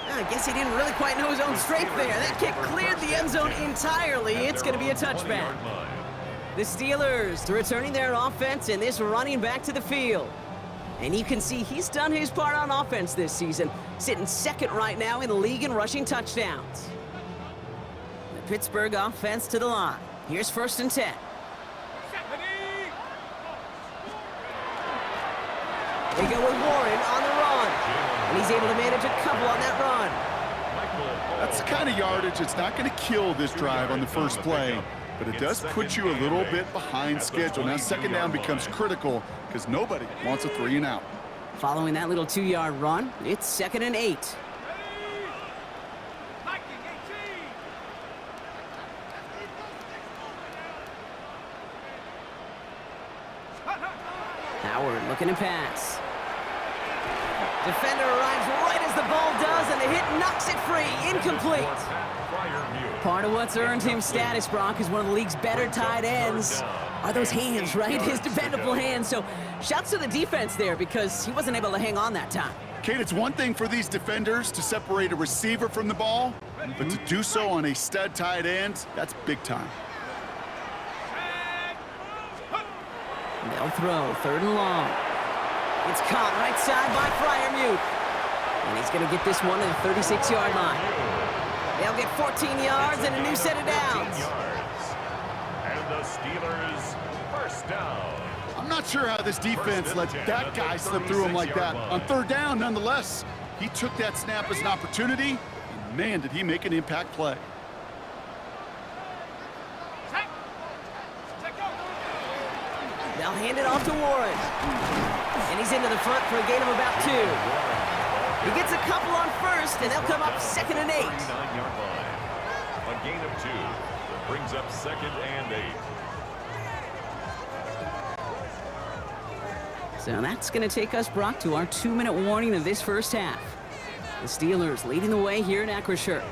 I guess he didn't really quite know his own strength there. That kick cleared the end zone entirely. It's going to be a touchback. The Steelers returning their offense and this running back to the field. And you can see he's done his part on offense this season, sitting 2nd right now in the league in rushing touchdowns. The Pittsburgh offense to the line. Here's 1st and 10. They go with Warren on the run. And he's able to manage a couple on that run. That's the kind of yardage that's not going to kill this drive on the first play, but it does put you a little bit behind schedule. Now 2nd down becomes critical because nobody wants a 3 and out. Following that little 2-yard run, it's 2nd and 8. Howard looking to pass. Defender arrives right as the ball does, and the hit knocks it free. Incomplete. Part of what's earned him status, Brock, is one of the league's better tight ends. Are those hands, right? His dependable hands. So shouts to the defense there because he wasn't able to hang on that time. Kate, it's one thing for these defenders to separate a receiver from the ball, but to do so on a stud tight end, that's big time. They'll throw 3rd and long. It's caught right side by Fryermuth. And he's going to get this one to the 36-yard line. They'll get 14 yards and a new set of downs. And the Steelers 1st down. I'm not sure how this defense let that guy slip through him like that. On 3rd down, nonetheless, he took that snap as an opportunity, and man, did he make an impact play. They'll hand it off to Warren. And he's into the front for a gain of about 2. He gets a couple on 1st, and they'll come up 2nd and 8. 39-yard line. A gain of 2 that brings up 2nd and 8. So that's going to take us, Brock, to our 2-minute warning of this first half. The Steelers leading the way here in Acrisure.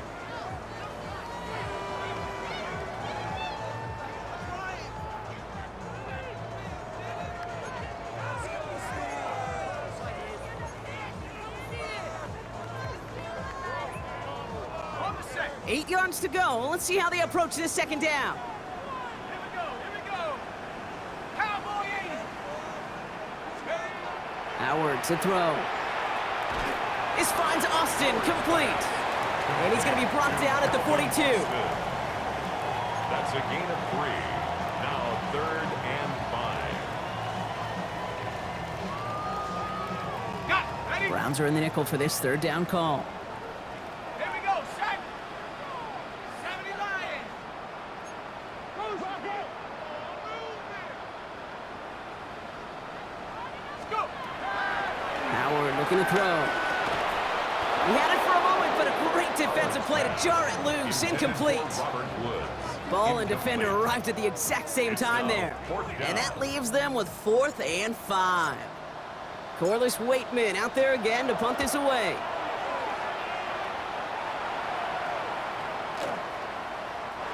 On the set. 8 yards to go. Let's see how they approach this 2nd down. Here we go. Cowboy 80. Howard to throw. This finds Austin complete. And he's going to be brought down at the 42. That's a gain of 3. Now 3rd and 5. Got it. Ready? Browns are in the nickel for this 3rd down call. Here we go, set. 70 Lions. Let's go. Howard looking to throw. He had it for a moment, but a great defensive play to jar it loose. Incomplete. Robert Woods. Ball and defender arrived at the exact same time there. And that leaves them with 4th and 5. Corliss Waitman out there again to punt this away.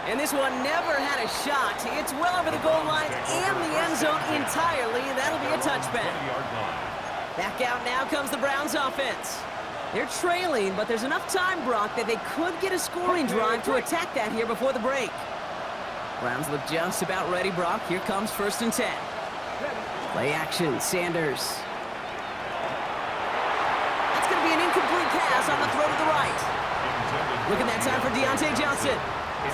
And this one never had a shot. It's well over the goal line and the end zone entirely. That'll be a touchback. 20-yard line. Back out now comes the Browns offense. They're trailing, but there's enough time, Brock, that they could get a scoring drive to attack that here before the break. Browns look just about ready, Brock. Here comes 1st and 10. Play action, Sanders. That's going to be an incomplete pass on the throw to the right. Look at that time for Deontay Johnson.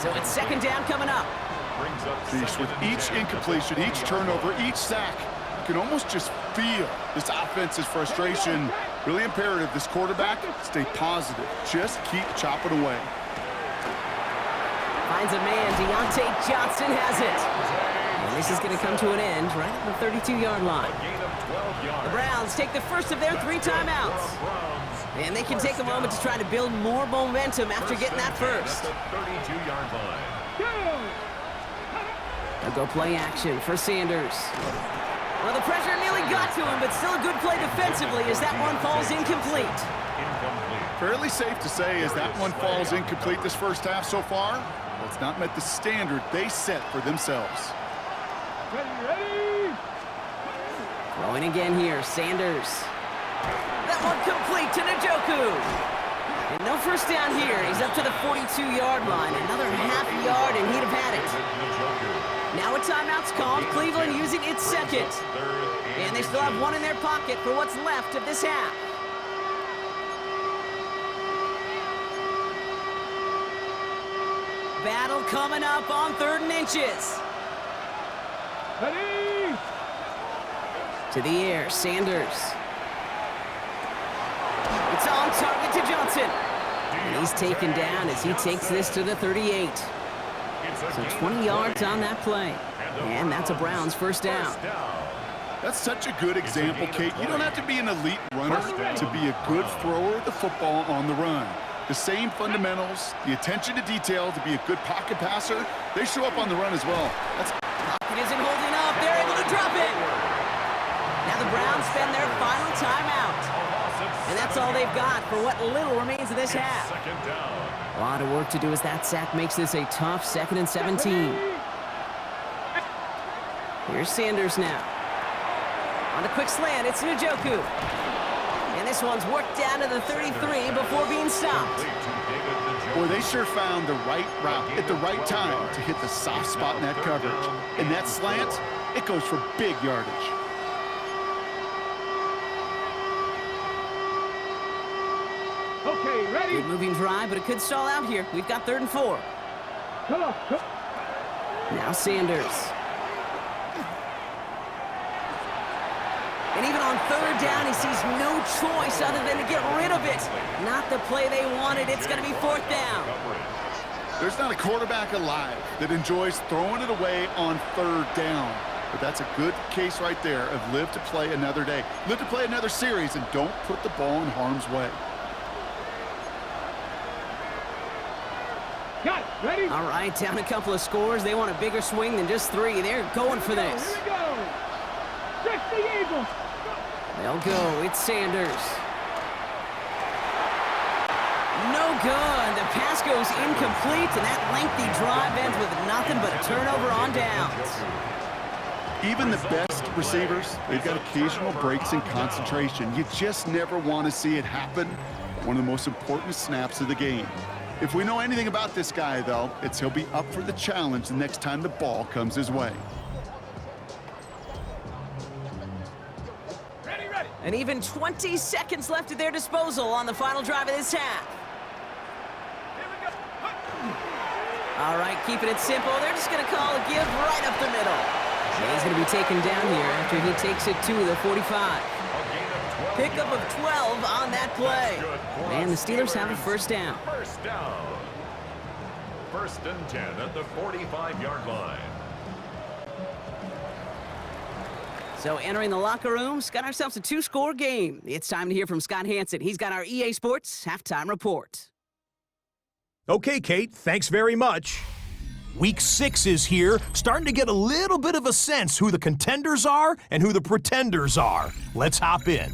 So it's 2nd down coming up. Brings up With 2nd and each 10. incompletion, each turnover, each sack, you can almost just feel this offense's frustration. Really imperative, this quarterback, stay positive. Just keep chopping away. Finds a man. Deontay Johnson has it. And this is going to come to an end right at the 32-yard line. Gain of 12 yards. The Browns take the first of their 3 timeouts. Browns. And they can take a moment to try to build more momentum after getting that first. At the 32-yard line. They'll go play action for Sanders. Well, the pressure nearly got to him, but still a good play defensively as that one falls incomplete. Incomplete. Fairly safe to say as that one falls incomplete this first half so far, well, it's not met the standard they set for themselves. Ready. Throwing again here, Sanders. That one complete to Njoku. And no first down here. He's up to the 42-yard line. Another half yard, and he'd have had it. Now a timeout's called. Cleveland using its 2nd. And they still have 1 in their pocket for what's left of this half. Battle coming up on 3rd and inches. Ready. To the air, Sanders. It's on target to Johnson. And he's taken down as he takes this to the 38. So 20 yards on that play. And that's a Browns 1st down. That's such a good example, Kate. You don't have to be an elite runner to be a good thrower of the football on the run. The same fundamentals, the attention to detail to be a good pocket passer, they show up on the run as well. Pocket isn't holding up. They're able to drop it. Now the Browns spend their final timeout. And that's all they've got for what little remains of this half. 2nd down. A lot of work to do as that sack makes this a tough 2nd and 17. Here's Sanders now. On a quick slant, it's Njoku. And this one's worked down to the 33 before being stopped. Boy, they sure found the right route at the right time to hit the soft spot in that coverage. And that slant, it goes for big yardage. Okay, ready. Good moving drive, but it could stall out here. We've got 3rd and 4. Come on. Now Sanders. And even on 3rd down, he sees no choice other than to get rid of it. Not the play they wanted. It's going to be 4th down. There's not a quarterback alive that enjoys throwing it away on 3rd down. But that's a good case right there of live to play another day. Live to play another series and don't put the ball in harm's way. Got it. Ready. All right, down a couple of scores. They want a bigger swing than just 3. They're going for this. Here we go. 60 Eagles. They'll go. It's Sanders. No good. The pass goes incomplete, and that lengthy drive ends with nothing but a turnover on downs. Even the best receivers, they've got occasional breaks in concentration. You just never want to see it happen. One of the most important snaps of the game. If we know anything about this guy, though, it's he'll be up for the challenge the next time the ball comes his way. Ready, ready. And even 20 seconds left at their disposal on the final drive of this half. All right, keeping it simple. They're just going to call a give right up the middle. And he's going to be taken down here after he takes it to the 45. Pickup of 12 on that play. And the Steelers have a first down. First down. 1st and 10 at the 45-yard line. So entering the locker rooms, got ourselves a 2-score game. It's time to hear from Scott Hansen. He's got our EA Sports halftime report. Okay, Kate, thanks very much. Week 6 is here, starting to get a little bit of a sense who the contenders are and who the pretenders are. Let's hop in.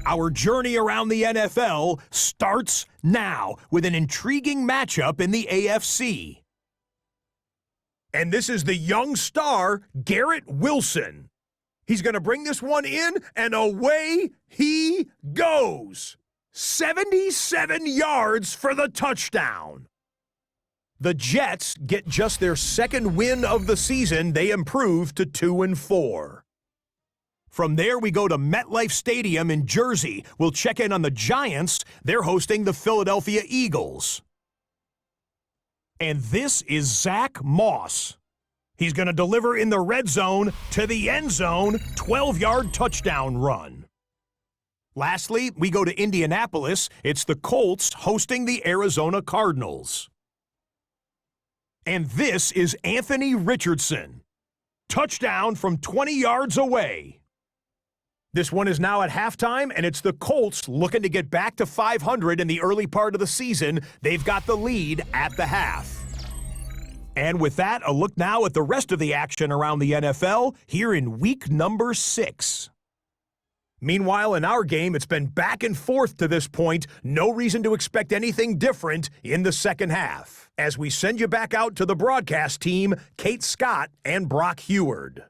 Our journey around the NFL starts now with an intriguing matchup in the AFC. And this is the young star, Garrett Wilson. He's going to bring this one in, and away he goes. 77 yards for the touchdown. The Jets get just their second win of the season. They improve to 2-4. From there, we go to MetLife Stadium in Jersey. We'll check in on the Giants. They're hosting the Philadelphia Eagles. And this is Zach Moss. He's going to deliver in the red zone to the end zone, 12-yard touchdown run. Lastly, we go to Indianapolis. It's the Colts hosting the Arizona Cardinals. And this is Anthony Richardson. Touchdown from 20 yards away. This one is now at halftime, and it's the Colts looking to get back to 500 in the early part of the season. They've got the lead at the half. And with that, a look now at the rest of the action around the NFL here in week number 6. Meanwhile, in our game, it's been back and forth to this point. No reason to expect anything different in the second half. As we send you back out to the broadcast team, Kate Scott and Brock Heward.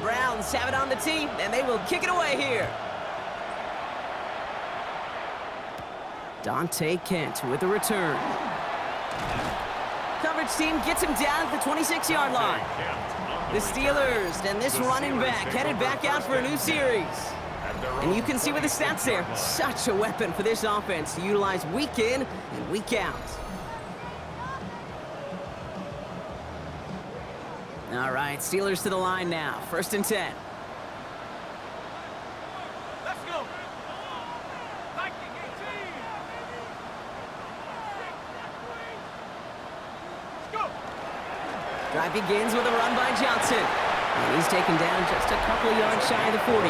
Browns have it on the tee, and they will kick it away here. Dante Kent with the return. Coverage team gets him down at the 26-yard line. The Steelers and this running back headed back out for a new series. And you can see with the stats there, such a weapon for this offense to utilize week in and week out. All right, Steelers to the line now. 1st and 10. Let's go. Viking 18. Let's go. Drive begins with a run by Johnson. And he's taken down just a couple of yards shy of the 40.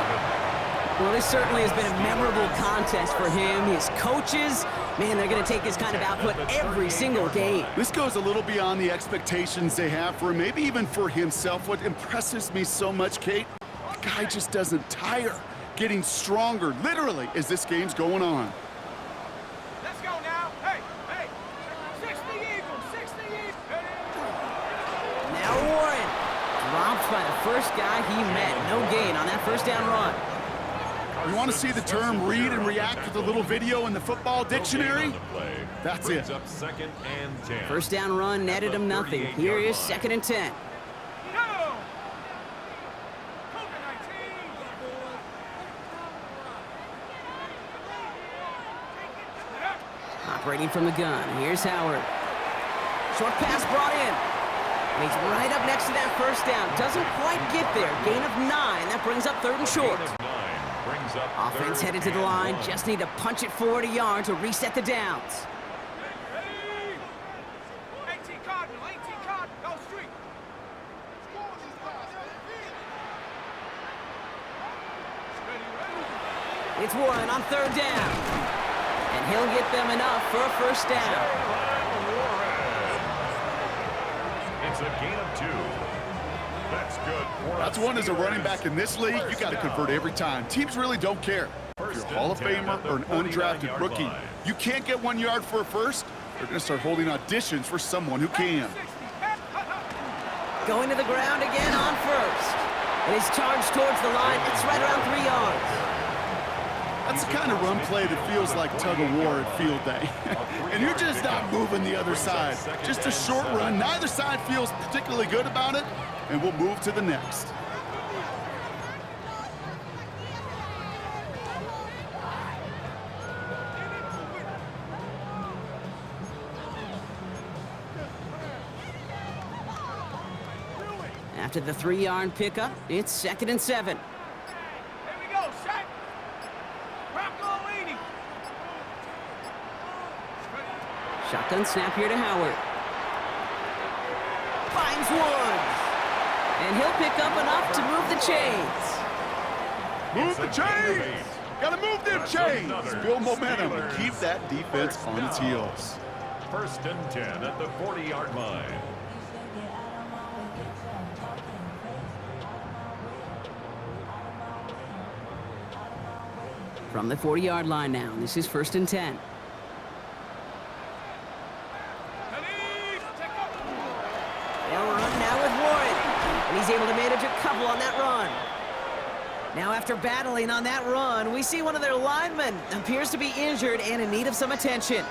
Well, this certainly has been a memorable contest for him. His coaches, man, they're going to take this kind of output every single game. This goes a little beyond the expectations they have for him, maybe even for himself. What impresses me so much, Kate, the guy just doesn't tire, getting stronger, literally, as this game's going on. Let's go now. Hey, hey. 60 Eagles, 60 Eagles. Now Warren dropped by the first guy he met. No gain on that first down run. You want to see the term read and react with a little video in the football dictionary? That's it. First down run netted him nothing. Here is 2nd and 10. Go. Operating from the gun. Here's Howard. Short pass brought in. And he's right up next to that first down. Doesn't quite get there. Gain of 9. That brings up 3rd and short. Offense headed to the line. Just need to punch it forward a yard to reset the downs. 18 Cardinal, go street. It's Warren on 3rd down. And he'll get them enough for a first down. It's a gain of 2. That's good. That's one as a running back in this league, you got to convert every time. Teams really don't care. If you're a Hall of Famer or an undrafted rookie, You can't get 1 yard for a first, they're going to start holding auditions for someone who can. Going to the ground again on first. And he's charged towards the line. It's right around 3 yards. That's the kind of run play that feels like tug-of-war at field day. And you're just not moving the other side. Just a short run. Neither side feels particularly good about it, and we'll move to the next. After the 3-yard pickup, it's 2nd and 7. Here we go, set. Rocco leading. Shotgun snap here to Howard. Finds Woods. And he'll pick up enough to move the chains. Move the chains! Gotta move them chains! Build momentum and keep that defense on its heels. 1st and 10 at the 40-yard line. From the 40-yard line now, this is 1st and 10. They'll run now with Warren. And he's able to manage a couple on that run. Now after battling on that run, we see one of their linemen appears to be injured and in need of some attention.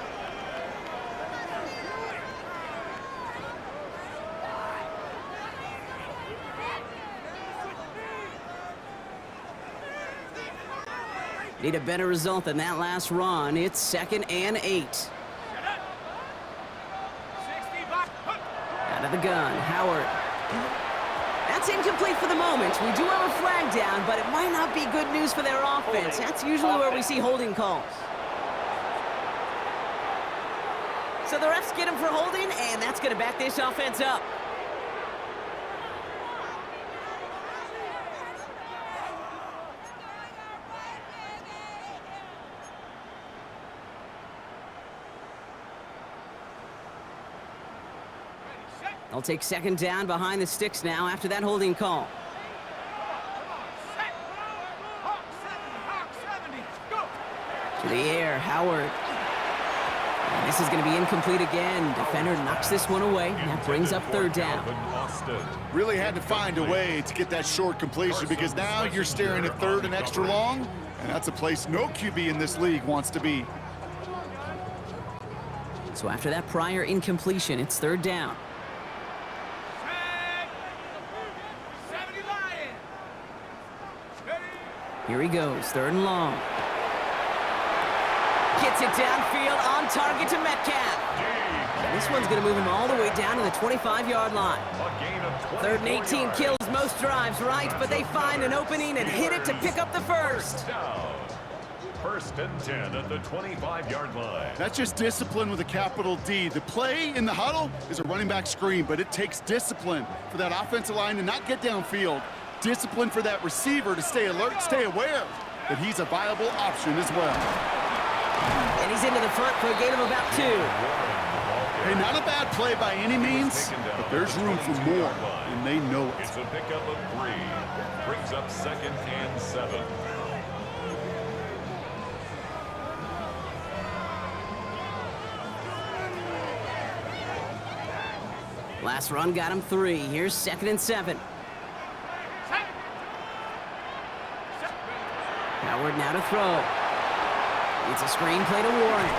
Need a better result than that last run. It's 2nd and 8. Out of the gun, Howard. That's incomplete for the moment. We do have a flag down, but it might not be good news for their offense. That's usually where we see holding calls. So the refs get him for holding, and that's going to back this offense up. They'll take 2nd down behind the sticks now after that holding call. To the air, Howard. And this is going to be incomplete again. Defender knocks this one away. And that brings up 3rd down. Really had to find a way to get that short completion because now you're staring at 3rd and extra long, and that's a place no QB in this league wants to be. So after that prior incompletion, it's 3rd down. Here he goes, 3rd and long. Gets it downfield, on target to Metcalf. And this one's going to move him all the way down to the 25-yard line. 3rd and 18 kills most drives, right? But they find an opening and hit it to pick up the first. 1st and 10 at the 25-yard line. That's just discipline with a capital D. The play in the huddle is a running back screen, but it takes discipline for that offensive line to not get downfield. Discipline for that receiver to stay alert, stay aware that he's a viable option as well. And he's into the front for a gain of about 2. Hey, not a bad play by any means, but there's room for more, and they know it. It's a pickup of 3. Brings up 2nd and 7. Last run got him 3. Here's 2nd and 7. Howard now to throw. It's a screen play to Warren.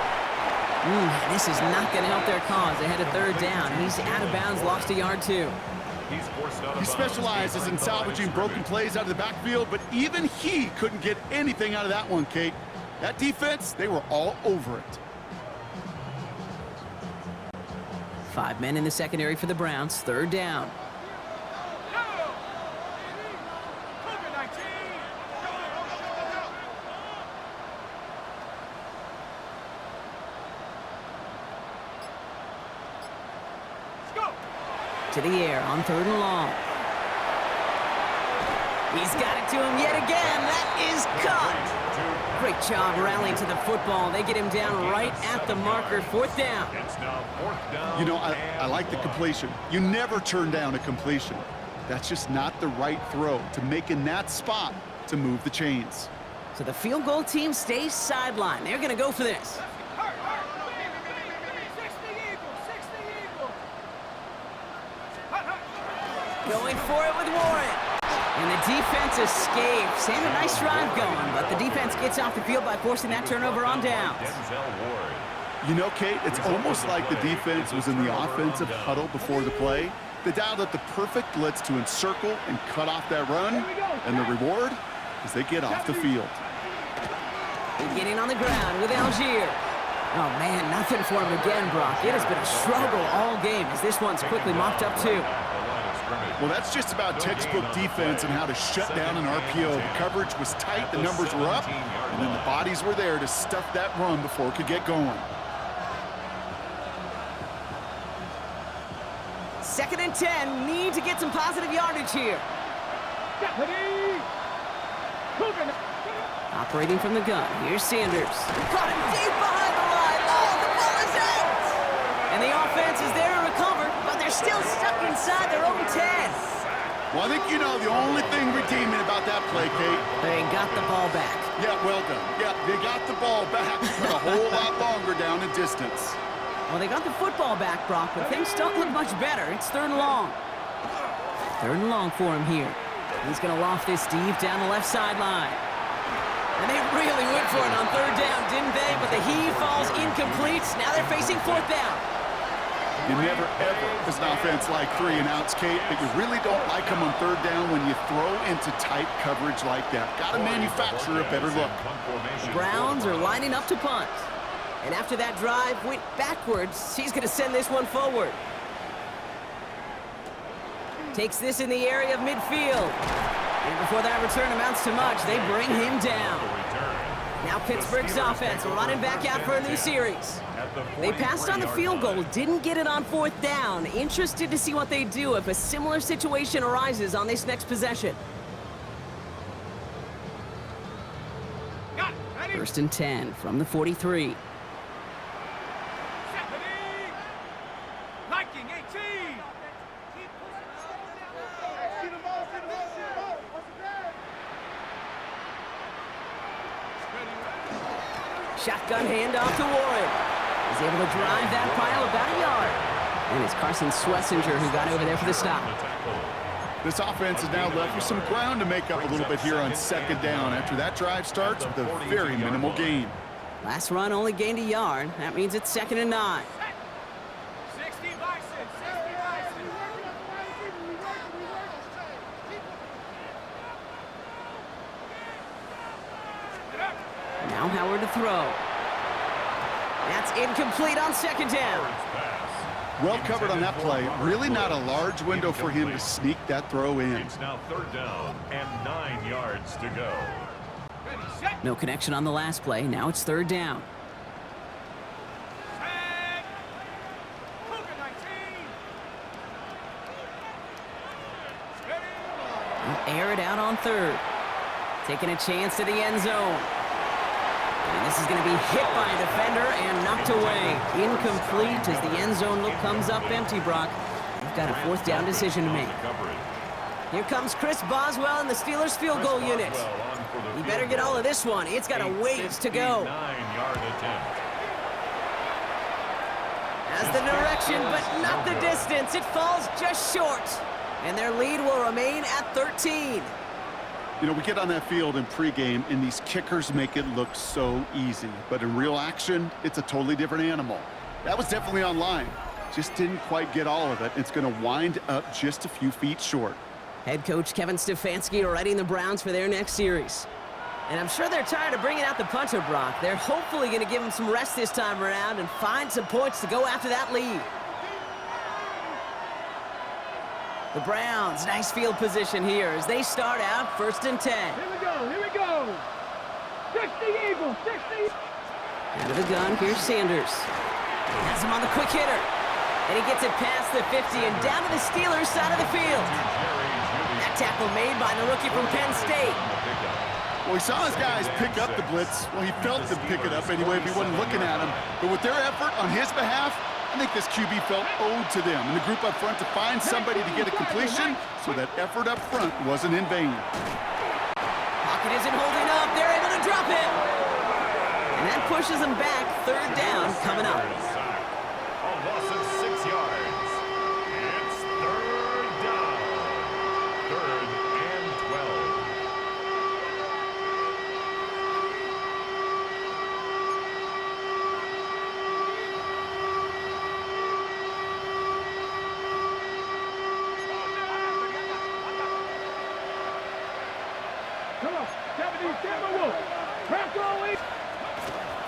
This is not going to help their cause. They had a 3rd down. He's out of bounds, lost a yard too. He specializes in salvaging broken plays out of the backfield, but even he couldn't get anything out of that one, Kate. That defense, they were all over it. 5 men in the secondary for the Browns, 3rd down. To the air on 3rd and long. He's got it to him yet again. That is caught. Great job rallying to the football. They get him down right at the marker. 4th down. It's now 4th down. You know, I like the completion. You never turn down a completion. That's just not the right throw to make in that spot to move the chains. So the field goal team stays sidelined. They're going to go for this. Going for it with Warren. And the defense escapes. And a nice drive going, but the defense gets off the field by forcing that turnover on downs. You know, Kate, it's almost like the defense was in the offensive huddle before the play. They dialed up the perfect blitz to encircle and cut off that run. And the reward is they get off the field. Getting on the ground with Algier. Oh, man, nothing for him again, Brock. It has been a struggle all game as this one's quickly mopped up, too. Well, that's just about textbook defense and how to shut down an RPO. The coverage was tight, the numbers were up, and then the bodies were there to stuff that run before it could get going. 2nd and 10, need to get some positive yardage here. Operating from the gun, here's Sanders. Caught him deep behind the line. Oh, the ball is out! And the offense is there to recover, but they're still stuck inside their own 10. Well, I think you know the only thing redeeming about that play, Kate. They got the ball back. Yeah, well done. Yeah, they got the ball back, but a whole lot longer down in distance. Well, they got the football back, Brock, but things don't look much better. It's 3rd and long. 3rd and long for him here. He's going to loft this deep down the left sideline. And they really went for it on 3rd down, didn't they? But the heave falls incomplete. Now they're facing 4th down. You never, ever, as an offense, like 3 and outs, Kate, but you really don't like them on 3rd down when you throw into tight coverage like that. Got to manufacture a better look. The Browns are lining up to punt. And after that drive went backwards, he's going to send this one forward. Takes this in the area of midfield. And before that return amounts to much, they bring him down. Now Pittsburgh's offense running back out for a new series. They passed on the field goal, didn't get it on 4th down. Interested to see what they do if a similar situation arises on this next possession. 1st and 10 from the 43. Shotgun handoff to Warren. He's able to drive that pile about a yard. And it's Carson Swessinger who got over there for the stop. This offense is now left with some ground to make up a little bit here on 2nd down after that drive starts with a very minimal gain. Last run only gained a yard. That means it's 2nd and 9. 60 Bison, 60 Bison. Now Howard to throw. That's incomplete on 2nd down. Well covered on that play. Really not a large window for him to sneak that throw in. It's now 3rd down and 9 yards to go. No connection on the last play. Now it's 3rd down. Air it out on 3rd. Taking a chance to the end zone. And this is going to be hit by a defender and knocked away. Incomplete as the end zone look comes up empty, Brock. You've got a 4th down decision to make. Here comes Chris Boswell in the Steelers field goal unit. You better get all of this one. It's got a ways to go. Has the direction, but not the distance. It falls just short. And their lead will remain at 13. You know, we get on that field in pregame, and these kickers make it look so easy. But in real action, it's a totally different animal. That was definitely on line. Just didn't quite get all of it. It's going to wind up just a few feet short. Head coach Kevin Stefanski readying the Browns for their next series. And I'm sure they're tired of bringing out the punter, Brock. They're hopefully going to give him some rest this time around and find some points to go after that lead. The Browns, nice field position here as they start out 1st and 10. Here we go. 60 Eagles, 60. Out of the gun, here's Sanders. Has him on the quick hitter. And he gets it past the 50 and down to the Steelers side of the field. That tackle made by the rookie from Penn State. Well, he saw his guys pick up the blitz. Well, he felt them pick it up anyway if he wasn't looking at him. But with their effort on his behalf, I think this QB felt owed to them and the group up front to find somebody to get a completion, so that effort up front wasn't in vain. Pocket isn't holding up. They're able to drop it. And that pushes them back. 3rd down coming up. A loss of 6 yards. It's 3rd down.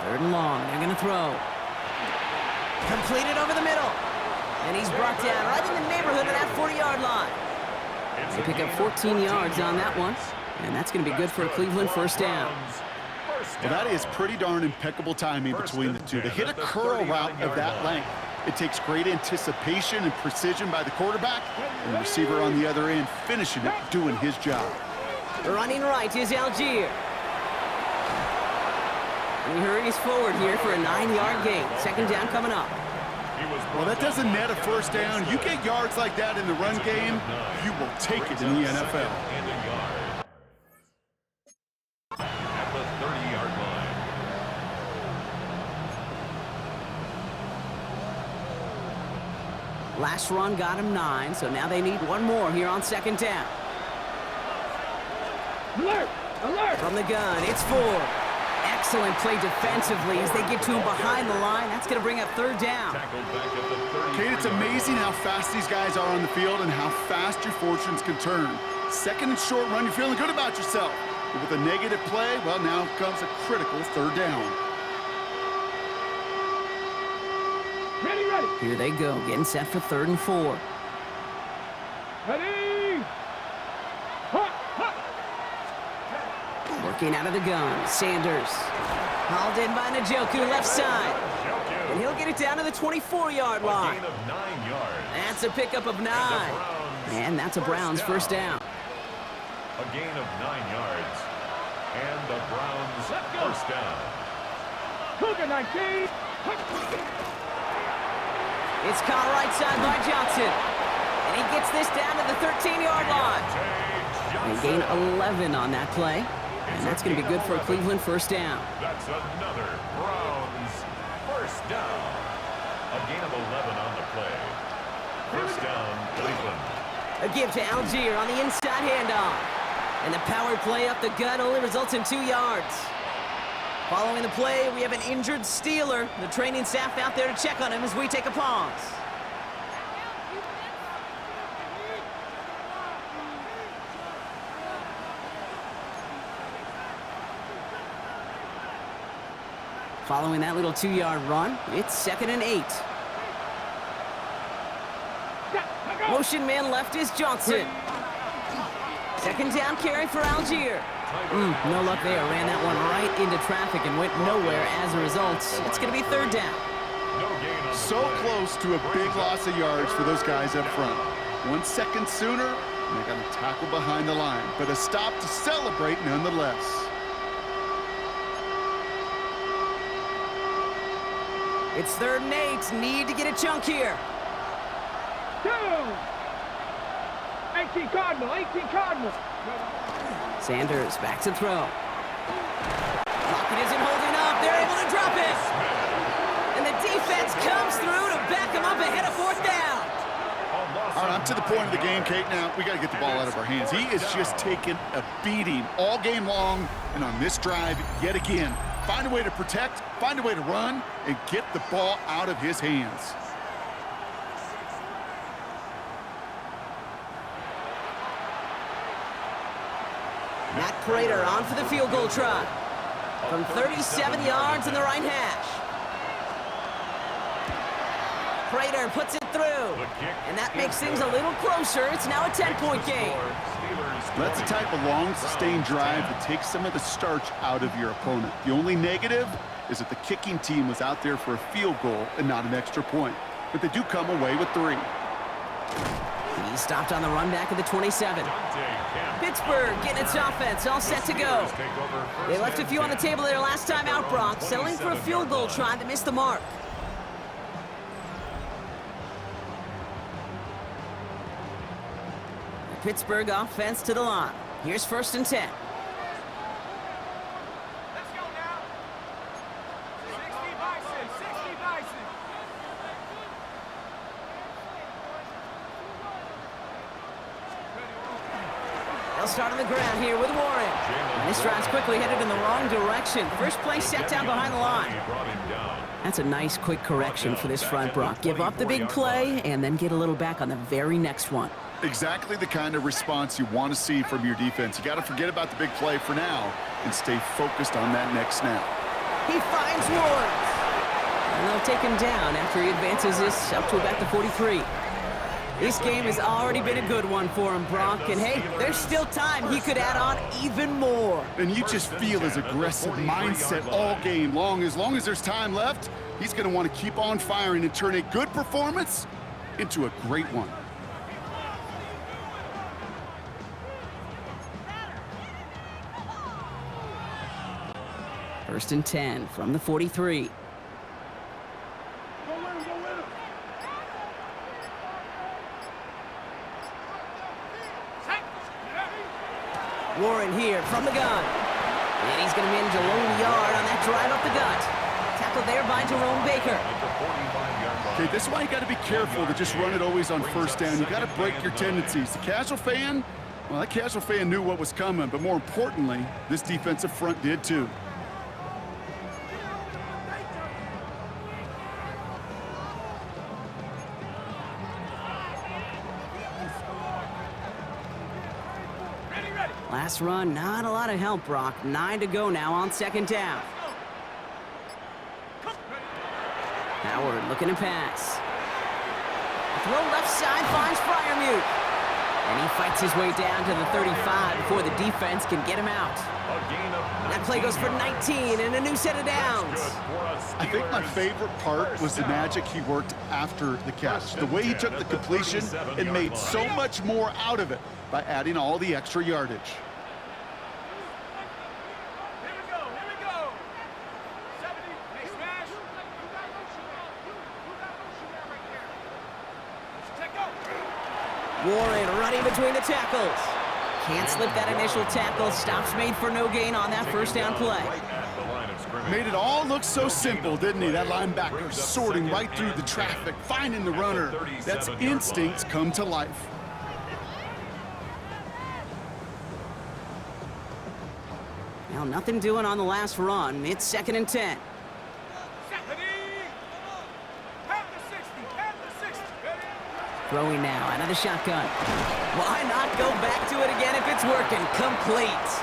Third and long. They're going to throw. Completed over the middle. And he's brought down right in the neighborhood of that 40-yard line. They pick up 14 yards on that one. And that's going to be good for a Cleveland first down. Well, that is pretty darn impeccable timing between the two. They hit a curl route of that length. It takes great anticipation and precision by the quarterback, and the receiver on the other end finishing it, doing his job. Running right is Algier. And he hurries forward here for a 9-yard gain. Second down coming up. Well, that doesn't net a first down. You get yards like that in the run game, you will take it in the NFL. At the 30-yard line. Last run got him 9, so now they need one more here on second down. Alert! Alert! From the gun, it's 4. Excellent play defensively as they get to him behind the line. That's going to bring up third down. Tackled back at the 30. Kate, it's amazing how fast these guys are on the field and how fast your fortunes can turn. Second and short run, you're feeling good about yourself. But with a negative play, well, now comes a critical third down. Ready, ready! Here they go, getting set for 3rd and 4. Ready! Hut, hut. Working out of the gun, Sanders. Hauled in by Njoku, left side. And he'll get it down to the 24-yard line. Gain of 9 yards. That's a pickup of 9. And that's a Browns first down. A gain of 9 yards. And the Browns first down. Cougar 19. It's caught right side by Johnson. And he gets this down to the 13-yard line. And gain 11 on that play. And that's going to be good for a Cleveland first down. That's another Browns first down. A gain of 11 on the play. First down, Cleveland. A give to Algier on the inside handoff. And the power play up the gut only results in 2 yards. Following the play, we have an injured Steeler. The training staff out there to check on him as we take a pause. Following that little 2-yard run, it's 2nd and 8. Motion man left is Johnson. Second down carry for Algier. No luck there. Ran that one right into traffic and went nowhere as a result. It's going to be 3rd down. So close to a big loss of yards for those guys up front. 1 second sooner, and they got a tackle behind the line. But a stop to celebrate nonetheless. It's 3rd and 8. Need to get a chunk here. 18 Cardinal, 18 Cardinal. Sanders back to throw. Lockett isn't holding up. They're able to drop it. And the defense comes through to back him up ahead of 4th down. All right, I'm to the point of the game, Kate, now. We got to get the ball out of our hands. He is just taking a beating all game long, and on this drive, yet again. Find a way to protect, find a way to run, and get the ball out of his hands. Matt Prater on for the field goal try. From 37 yards in the right hash. Prater puts it through. And that makes things a little closer. It's now a 10-point game. That's the type of long, sustained drive that takes some of the starch out of your opponent. The only negative is that the kicking team was out there for a field goal and not an extra point. But they do come away with 3. He stopped on the run back of the 27. Pittsburgh getting its offense all set to go. They left a few on the table there last time out, Brock, settling for a field goal try that missed the mark. The Pittsburgh offense to the line. Here's 1st and 10. Let's go now. 60 Bison, 60 Bison. They'll start on the ground here with Warren. And this drive's quickly headed in the wrong direction. First play set down behind the line. That's a nice quick correction for this front, Brock. Give up the big play and then get a little back on the very next one. Exactly the kind of response you want to see from your defense. You got to forget about the big play for now and stay focused on that next snap. He finds Ward. And they'll take him down after he advances this up to about the 43. This game has already been a good one for him, Brock. And hey, there's still time he could add on even more. And you just feel his aggressive mindset all game long. As long as there's time left, he's going to want to keep on firing and turn a good performance into a great one. First and 10 from the 43. Warren here from the gun. And he's going to manage a lone yard on that drive up the gut. Tackled there by Jerome Baker. Okay, this is why you got to be careful to just run it always on first down. You got to break your tendencies. The casual fan, well, that casual fan knew what was coming, but more importantly, this defensive front did too. Last run, not a lot of help, Brock. 9 to go now on second down. Howard looking to pass. Throw left side finds Freiermuth. And he fights his way down to the 35 before the defense can get him out. That play goes for 19 and a new set of downs. I think my favorite part was the magic he worked after the catch. The way he took the completion and made so much more out of it by adding all the extra yardage. Here we go. 70, they smash. Check go. Warren running between the tackles. Can't slip that initial tackle. Stops made for no gain on that first down play. Made it all look so simple, didn't he? That linebacker sorting right through the traffic, finding the runner. That's instincts come to life. Now nothing doing on the last run. It's second and 10. Throwing now out of the shotgun. Why not go back to it again if it's working? Complete.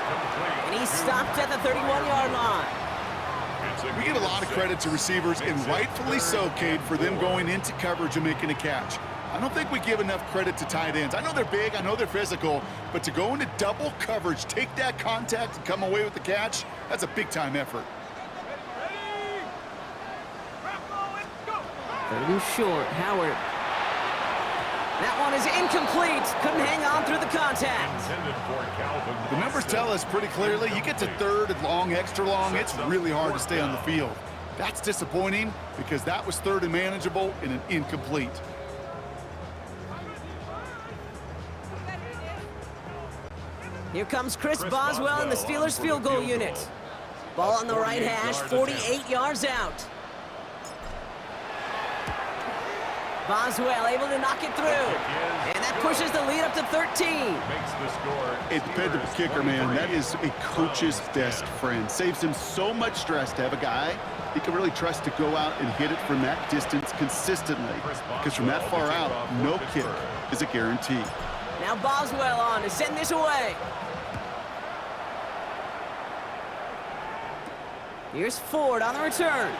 And he's stopped at the 31-yard line. We give a lot of credit to receivers, and rightfully so, Cade, for them going into coverage and making a catch. I don't think we give enough credit to tight ends. I know they're big, I know they're physical, but to go into double coverage, take that contact, and come away with the catch, that's a big-time effort. Third and short, Howard. That one is incomplete. Couldn't hang on through the contact. The numbers tell us pretty clearly, you get to third and long, extra long, it's really hard to stay on the field. That's disappointing because that was third and manageable and an incomplete. Here comes Chris Boswell in the Steelers field goal unit. Ball on the right hash, 48 yards out. Boswell able to knock it through. And that pushes the lead up to 13. A dependable kicker, man. That is a coach's best friend. Saves him so much stress to have a guy he can really trust to go out and hit it from that distance consistently. Because from that far out, no kick is a guarantee. Now Boswell on to send this away. Here's Ford on the return.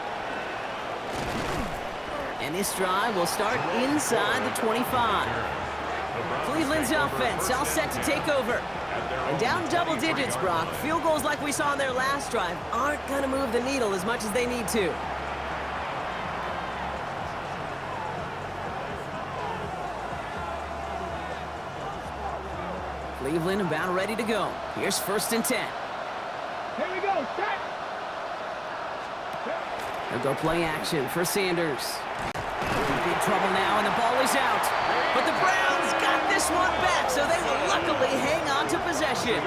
And this drive will start inside the 25. Cleveland's offense all set to take over. And down double digits, Brock. Field goals like we saw in their last drive aren't going to move the needle as much as they need to. Cleveland about ready to go. Here's first and 10. Here we go. Set. They'll go play action for Sanders. In big trouble now, and the ball is out. But the Browns got this one back, so they will luckily hang on to possession.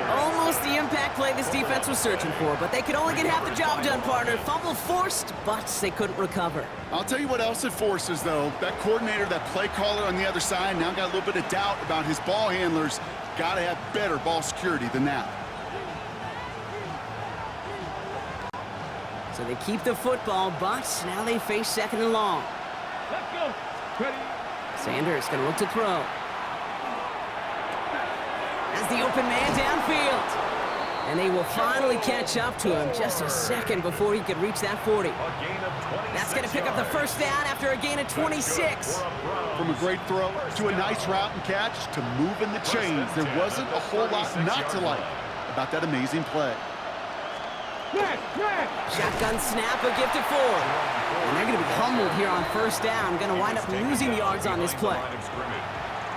Almost the impact play this defense was searching for, but they could only get half the job done, partner. Fumble forced, but they couldn't recover. I'll tell you what else it forces, though. That coordinator, that play caller on the other side, now got a little bit of doubt about his ball handlers. Got to have better ball security than that. So they keep the football, but now they face second and long. Let's go. Ready. Sanders going to look to throw. As the open man downfield. And they will finally catch up to him just a second before he could reach that 40. That's going to pick up the first down after a gain of 26. From a great throw to a nice route and catch to moving the chains, there wasn't a whole lot not to like about that amazing play. Shotgun snap, a gifted forward. And they're going to be humbled here on first down. Going to wind up losing yards on this play.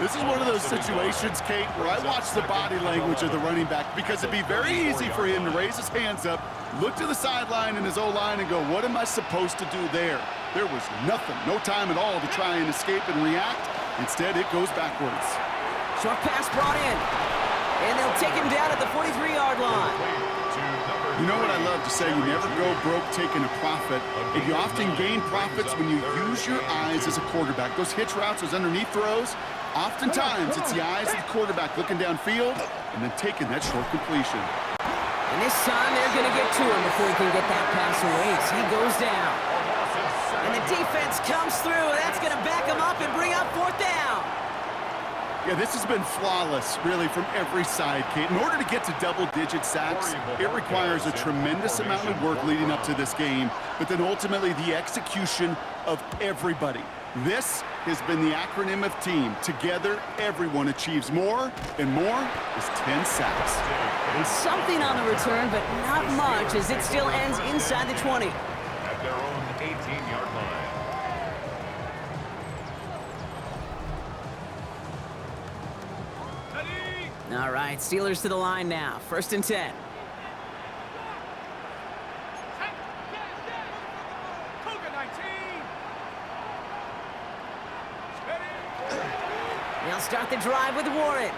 This is one of those situations, Kate, where I watch the body language of the running back because it'd be very easy for him to raise his hands up, look to the sideline in his O-line and go, what am I supposed to do there? There was nothing, no time at all to try and escape and react. Instead, it goes backwards. Short pass brought in. And they'll take him down at the 43-yard line. You know what I love to say, you never go broke taking a profit, and you often gain profits when you use your eyes as a quarterback. Those hitch routes, those underneath throws, oftentimes it's the eyes of the quarterback looking downfield and then taking that short completion. And this time they're going to get to him before he can get that pass away as he goes down. And the defense comes through, and that's going to back him up and bring up fourth down. Yeah, this has been flawless, really, from every side, Kate. In order to get to double-digit sacks, it requires a tremendous amount of work leading up to this game, but then ultimately the execution of everybody. This has been the acronym of team. Together, everyone achieves more, and more is 10 sacks. And something on the return, but not much, as it still ends inside the 20. At their own 18-yard line. All right, Steelers to the line now. 1st and 10. They'll start the drive with Warren.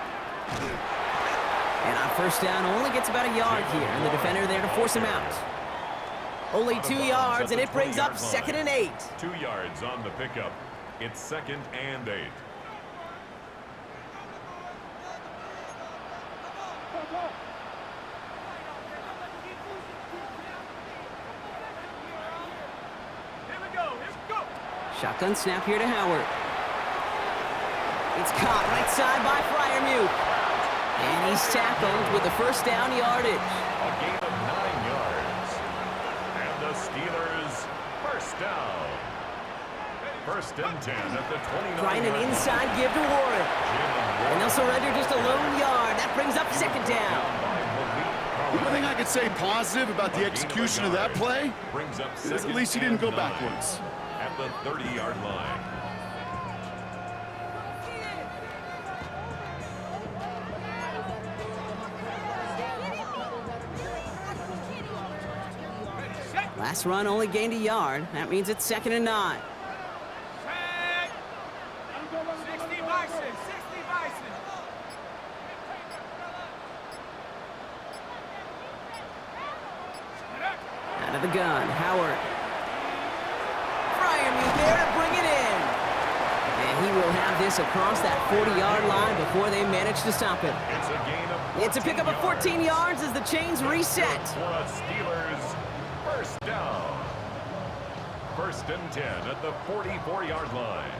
And on first down, only gets about a yard here, and the defender there to force him out. Only 2 yards, and it brings up 2nd and 8. 2 yards on the pickup. It's 2nd and 8. Shotgun snap here to Howard. It's caught right side by Freiermuth. And he's tackled with the first down yardage. A gain of 9 yards. And the Steelers first down. 1st and 10 at the 29. Trying an inside give to Warren. And they'll surrender just a lone yard. That brings up 2nd down. The only thing I could say positive about the execution of that play is at least he didn't go backwards. At the 30-yard line. Last run only gained a yard. That means it's 2nd and 9. 60 Bison, 60 Bison. Out of the gun, Howard. Freiermuth there to bring it in. And he will have this across that 40-yard line before they manage to stop it. It's a gain of It's a pickup of 14 yards as the chains reset. for a Steelers first down. 1st and 10 at the 44-yard line.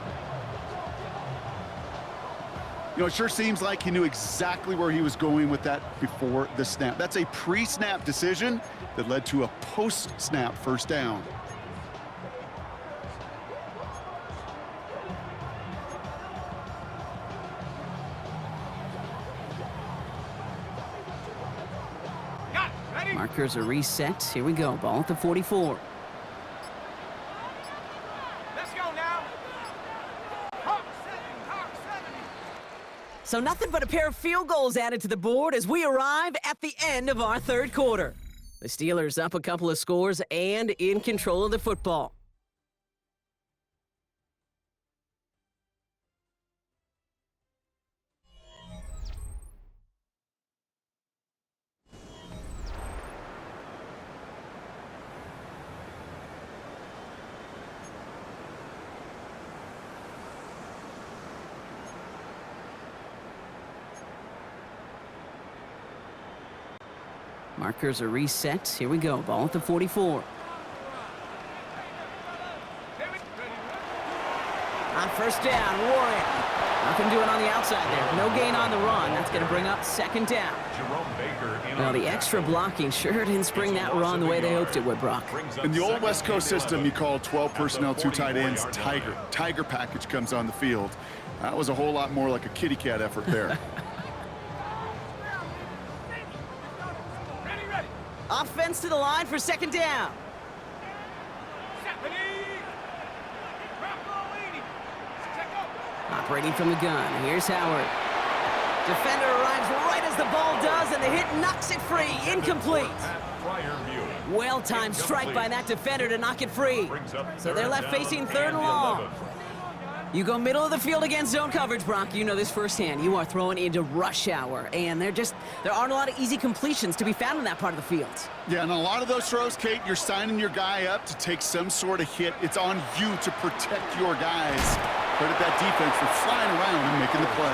You know, it sure seems like he knew exactly where he was going with that before the snap. That's a pre-snap decision that led to a post-snap first down. Markers are reset. Here we go. Ball at the 44. Let's go now. Hawk 70. So nothing but a pair of field goals added to the board as we arrive at the end of our 3rd quarter. The Steelers up a couple of scores and in control of the football. Markers are reset. Here we go. Ball at the 44. On first down, Warren. Nothing doing on the outside there. No gain on the run. That's going to bring up second down. Jerome Baker in Well, on the extra blocking sure didn't spring that run the way they hoped it would, Brock. In the old West Coast system, you call 12 personnel, 2 tight ends, Tiger. Tiger package comes on the field. That was a whole lot more like a kitty cat effort there. Offense to the line for second down. Operating from the gun, here's Howard. Defender arrives right as the ball does, and the hit knocks it free. Incomplete. Well-timed strike by that defender to knock it free. So they're left facing third and long. You go middle of the field against zone coverage, Brock. You know this firsthand. You are throwing into rush hour, and there aren't a lot of easy completions to be found in that part of the field. Yeah, and a lot of those throws, Kate, you're signing your guy up to take some sort of hit. It's on you to protect your guys. Credit that defense for flying around and making the play.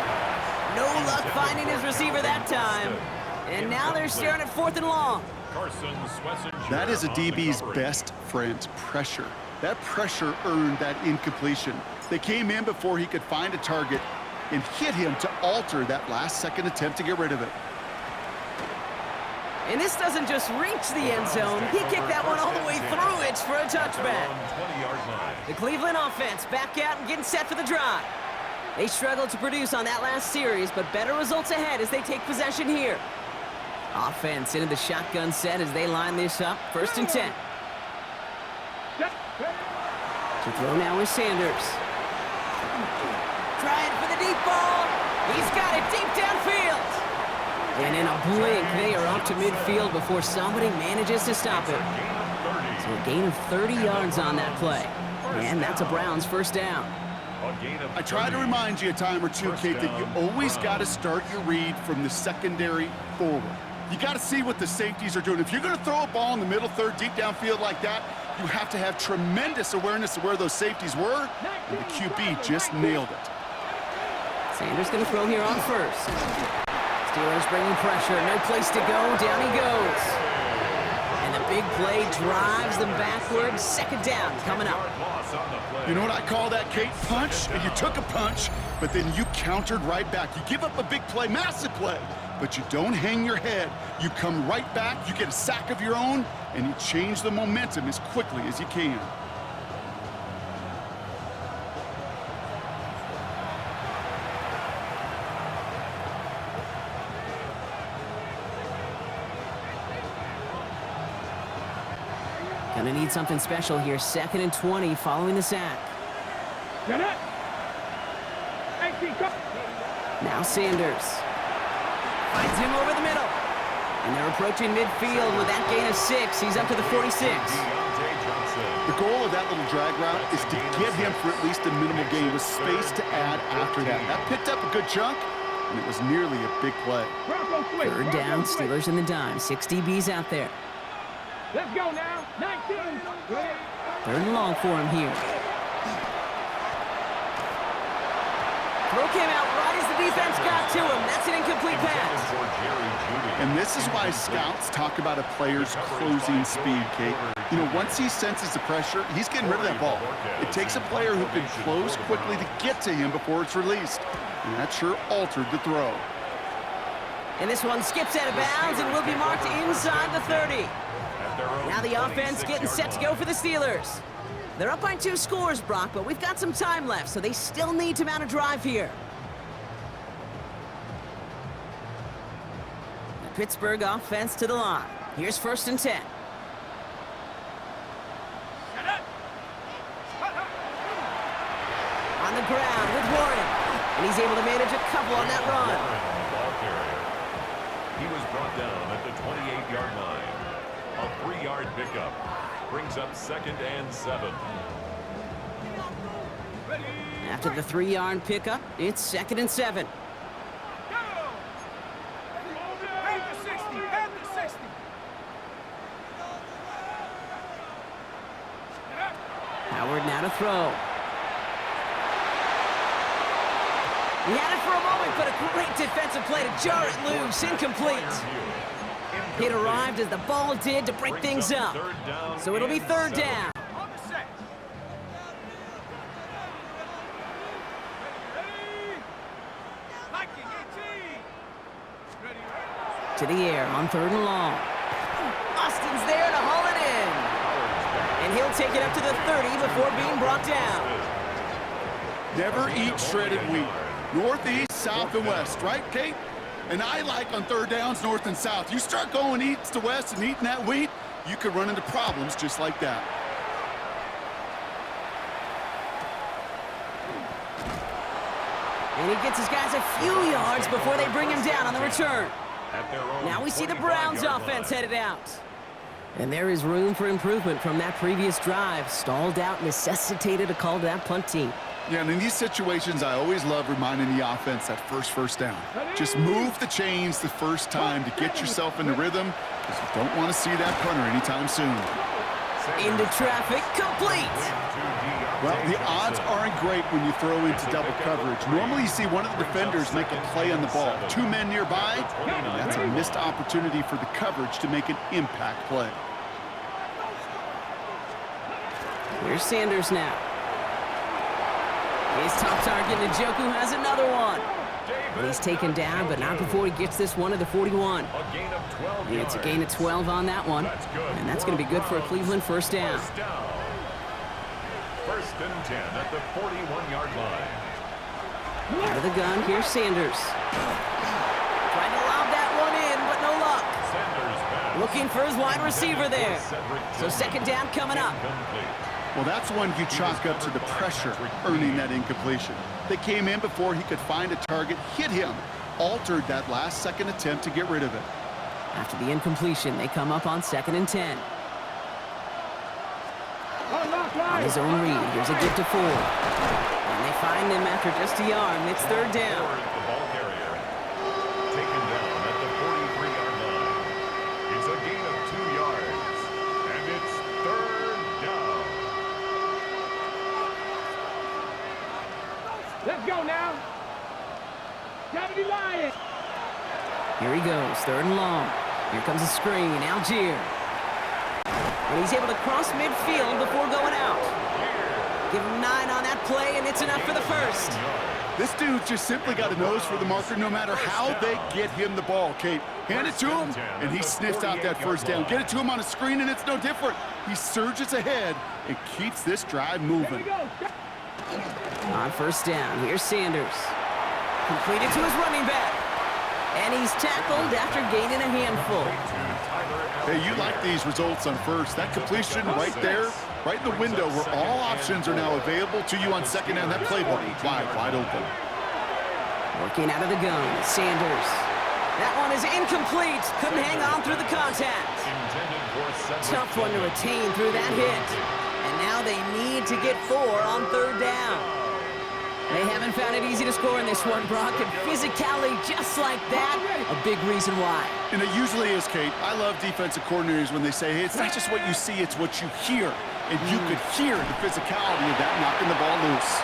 No luck finding his receiver that time. And now they're staring at fourth and long. That is a DB's best friend, pressure. That pressure earned that incompletion. They came in before he could find a target and hit him to alter that last-second attempt to get rid of it. And this doesn't just reach the end zone. He kicked that one all the way through it for a touchback. The Cleveland offense back out and getting set for the drive. They struggled to produce on that last series, but better results ahead as they take possession here. Offense into the shotgun set as they line this up. First and 10. To throw now is Sanders. Trying for the deep ball. He's got it deep downfield. And in a blink, they are up to midfield before somebody manages to stop it. So a gain of 30 yards on that play. And that's a Browns first down. I try to remind you a time or two, Kate, that you always got to start your read from the secondary forward. You got to see what the safeties are doing. If you're going to throw a ball in the middle third, deep downfield like that, you have to have tremendous awareness of where those safeties were, and the QB just nailed it. Sanders going to throw here on first. Steelers bringing pressure, no place to go, down he goes. And the big play drives them backwards. Second down coming up. You know what I call that, Kate? Punch, and you took a punch, but then you countered right back. You give up a big play, massive play, but you don't hang your head. You come right back, you get a sack of your own, and you change the momentum as quickly as you can. Gonna need something special here. Second and 20 following the sack. Now Sanders. Finds him over the middle. And they're approaching midfield with that gain of 6. He's up to the 46. The goal of that little drag route is to get him for at least a minimal gain with space to add after that. That picked up a good chunk, and it was nearly a big play. Third down, Steelers in the dime. 6 DBs out there. Let's go now. 19. Third and long for him here. Throw came out right as the defense got to him. That's an incomplete pass. And this is why scouts talk about a player's closing speed, Kate. You know, once he senses the pressure, he's getting rid of that ball. It takes a player who can close quickly to get to him before it's released. And that sure altered the throw. And this one skips out of bounds and will be marked inside the 30. Now the offense getting set to go for the Steelers. They're up by 2 scores, Brock, but we've got some time left, so they still need to mount a drive here. The Pittsburgh offense to the line. Here's first and 10. On the ground with Warren. And he's able to manage a couple on that run. He was brought down at the 28-yard line. A 3-yard pickup brings up second and 7. After the 3-yard pickup, it's second and 7. Howard now to throw. He had it for a moment, but a great defensive play to jar it loose. Incomplete. It arrived as the ball did to break things up. So it'll be third down. To the air on 3rd and long. Austin's there to haul it in. And he'll take it up to the 30 before being brought down. Never eat shredded wheat. North, east, south, and west, right, Kate? And I like on 3rd downs, north and south. You start going east to west and eating that wheat, you could run into problems just like that. And he gets his guys a few yards before they bring him down on the return. Now we see the Browns offense headed out. And there is room for improvement from that previous drive. Stalled out, necessitated a call to that punt team. Yeah, and in these situations, I always love reminding the offense that first down. Just move the chains the first time to get yourself in the rhythm, because you don't want to see that punter anytime soon. Into traffic, complete. Well, the odds aren't great when you throw into double coverage. Normally, you see one of the defenders make a play on the ball. 2 men nearby, and that's a missed opportunity for the coverage to make an impact play. Here's Sanders now. His top target, Njoku, has another one. And he's taken down, but not before he gets this one to the 41. And it's a gain of 12 on that one. And that's going to be good for a Cleveland first down. 1st and 10 at the 41-yard line. Out of the gun, here's Sanders. Trying to lob that one in, but no luck. Looking for his wide receiver there. So 2nd down coming up. Well, that's one you chalk up to the pressure earning that incompletion. They came in before he could find a target, hit him, altered that last second attempt to get rid of it. After the incompletion, they come up on 2nd and 10. On his own read, here's a give to Ford. And they find him after just a yard, and it's 3rd down. The ball carrier. Taken down at the 43-yard line. It's a gain of 2 yards. And it's 3rd down. Let's go now. Deputy Lion. Here he goes, 3rd and long. Here comes a screen, Algier. And he's able to cross midfield before going out. Give him 9 on that play, and it's enough for the first. This dude just simply got a nose for the marker no matter how they get him the ball, Kate. Hand it to him, and he sniffs out that first down. Get it to him on a screen, and it's no different. He surges ahead and keeps this drive moving. On 1st down, here's Sanders. Completed to his running back. And he's tackled after gaining a handful. Hey, you like these results on 1st. That completion right there, right in the window where all options are now available to you on 2nd down. That playbook wide open. Working out of the gun, Sanders. That one is incomplete. Couldn't hang on through the contact. Tough one to retain through that hit. And now they need to get 4 on 3rd down. They haven't found it easy to score in this one, Brock, and physicality just like that, a big reason why. And it usually is, Kate. I love defensive coordinators when they say, hey, it's not just what you see, it's what you hear. And you could hear the physicality of that knocking the ball loose.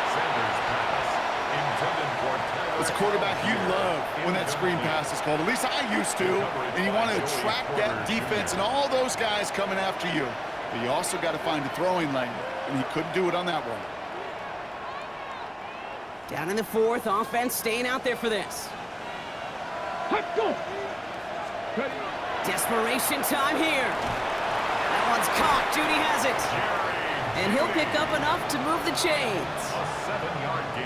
As a quarterback, you love when that screen pass is called. At least I used to. And you want to attract that defense and all those guys coming after you. But you also got to find a throwing lane, and he couldn't do it on that one. Down in the 4th, offense staying out there for this. Let's go. Desperation time here. That one's caught. Judy has it. And he'll pick up enough to move the chains.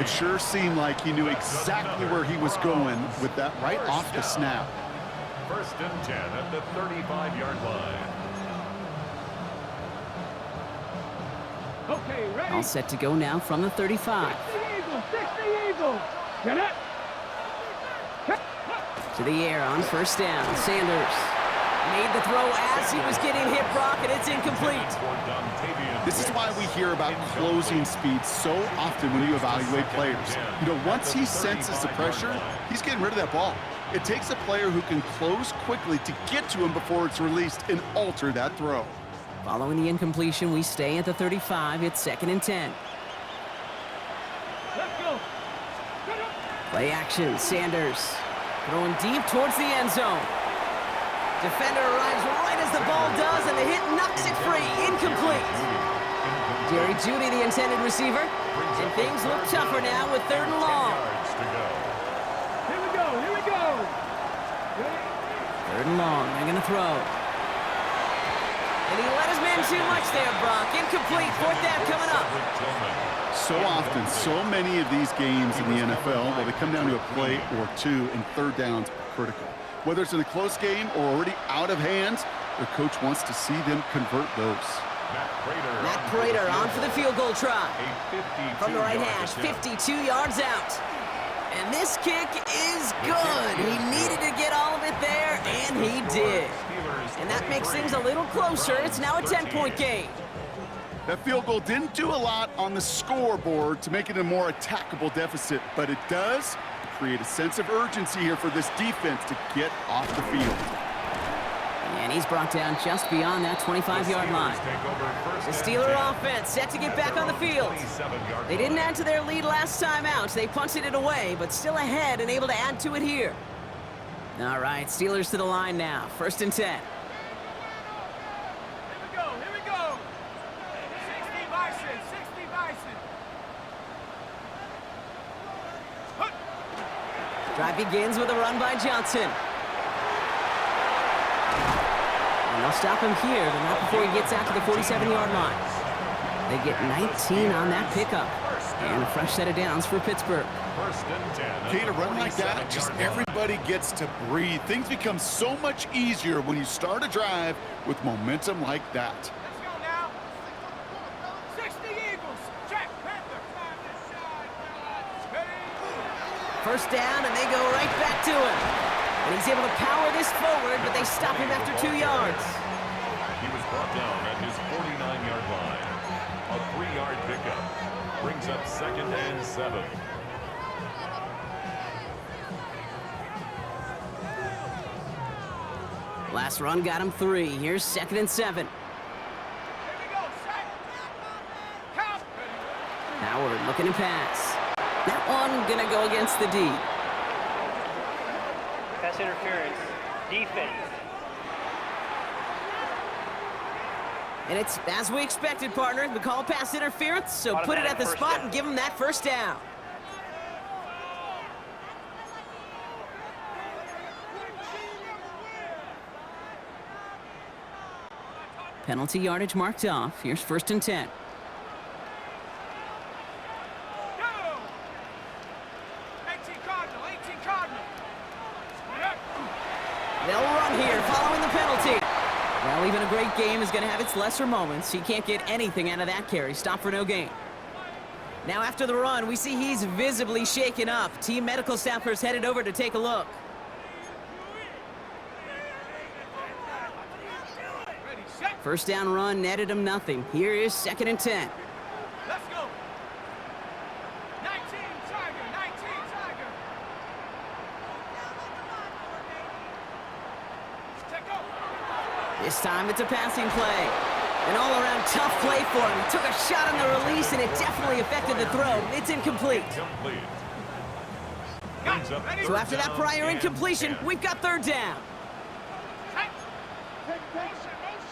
It sure seemed like he knew exactly where he was going with that right off the snap. 1st and 10 at the 35-yard line. Okay, ready? All set to go now from the 35. 60 Eagles. Get it. To the air on 1st down. Sanders made the throw as he was getting hit, Brock, and it's incomplete. This is why we hear about closing speed so often when you evaluate players. You know, once he senses the pressure, he's getting rid of that ball. It takes a player who can close quickly to get to him before it's released and alter that throw. Following the incompletion, we stay at the 35. It's 2nd and 10. Let's go. Play action, Sanders throwing deep towards the end zone. Defender arrives right as the ball does, and the hit knocks it free. Incomplete. Jerry Judy, the intended receiver. And things look tougher now with 3rd and long. Here we go. Here we go. Third and long. They're going to throw. And he let his man too much there, Brock. Incomplete. Fourth down coming up. So often, so many of these games in the NFL, well, they come down to a play or two, and third downs are critical. Whether it's in a close game or already out of hand, their coach wants to see them convert those. Matt Prater on for the field goal try. From the right hash, 52 yards out. And this kick is good. He needed to get all of it there, and he did. And that makes things a little closer. It's now a 10-point game. That field goal didn't do a lot on the scoreboard to make it a more attackable deficit, but it does create a sense of urgency here for this defense to get off the field. And he's brought down just beyond that 25-yard line. The Steeler offense set to get back on the field. They didn't add to their lead last time out. They punted it away, but still ahead and able to add to it here. All right, Steelers to the line now. 1st and 10. Here we go, here we go. 60 Bison, 60 Bison. Drive begins with a run by Johnson. And they'll stop him here, but not before he gets out to the 47-yard line. They get 19 on that pickup. And a fresh set of downs for Pittsburgh. Kate, a run like that, just everybody gets to breathe. Things become so much easier when you start a drive with momentum like that. Let's go now. 60 Eagles. Check. Panther. First down, and they go right back to him. And he's able to power this forward, but they stop him after 2 yards. He was brought down at his 49-yard line. A 3-yard pickup brings up 2nd and 7. Last run got him 3. Here's 2nd and 7. Here we go. Sack. Count. Howard looking to pass. That one gonna go against the D. Pass interference. Defense. And it's as we expected, partner. We call pass interference, so put it at the spot and give him that first down. Penalty yardage marked off. Here's 1st and 10. Go. 18 Cardinal, 18 Cardinal. They'll run here following the penalty. Well, even a great game is going to have its lesser moments. He can't get anything out of that carry. Stop for no gain. Now after the run, we see he's visibly shaken up. Team medical staffers headed over to take a look. Ready, set. First down run netted him nothing. Here is 2nd and 10. Let's go. 19 Tiger, 19 Tiger. Take over. This time it's a passing play. An all-around tough play for him. He took a shot on the release, and it definitely affected the throw. It's incomplete. So after that prior incompletion, we've got 3rd down.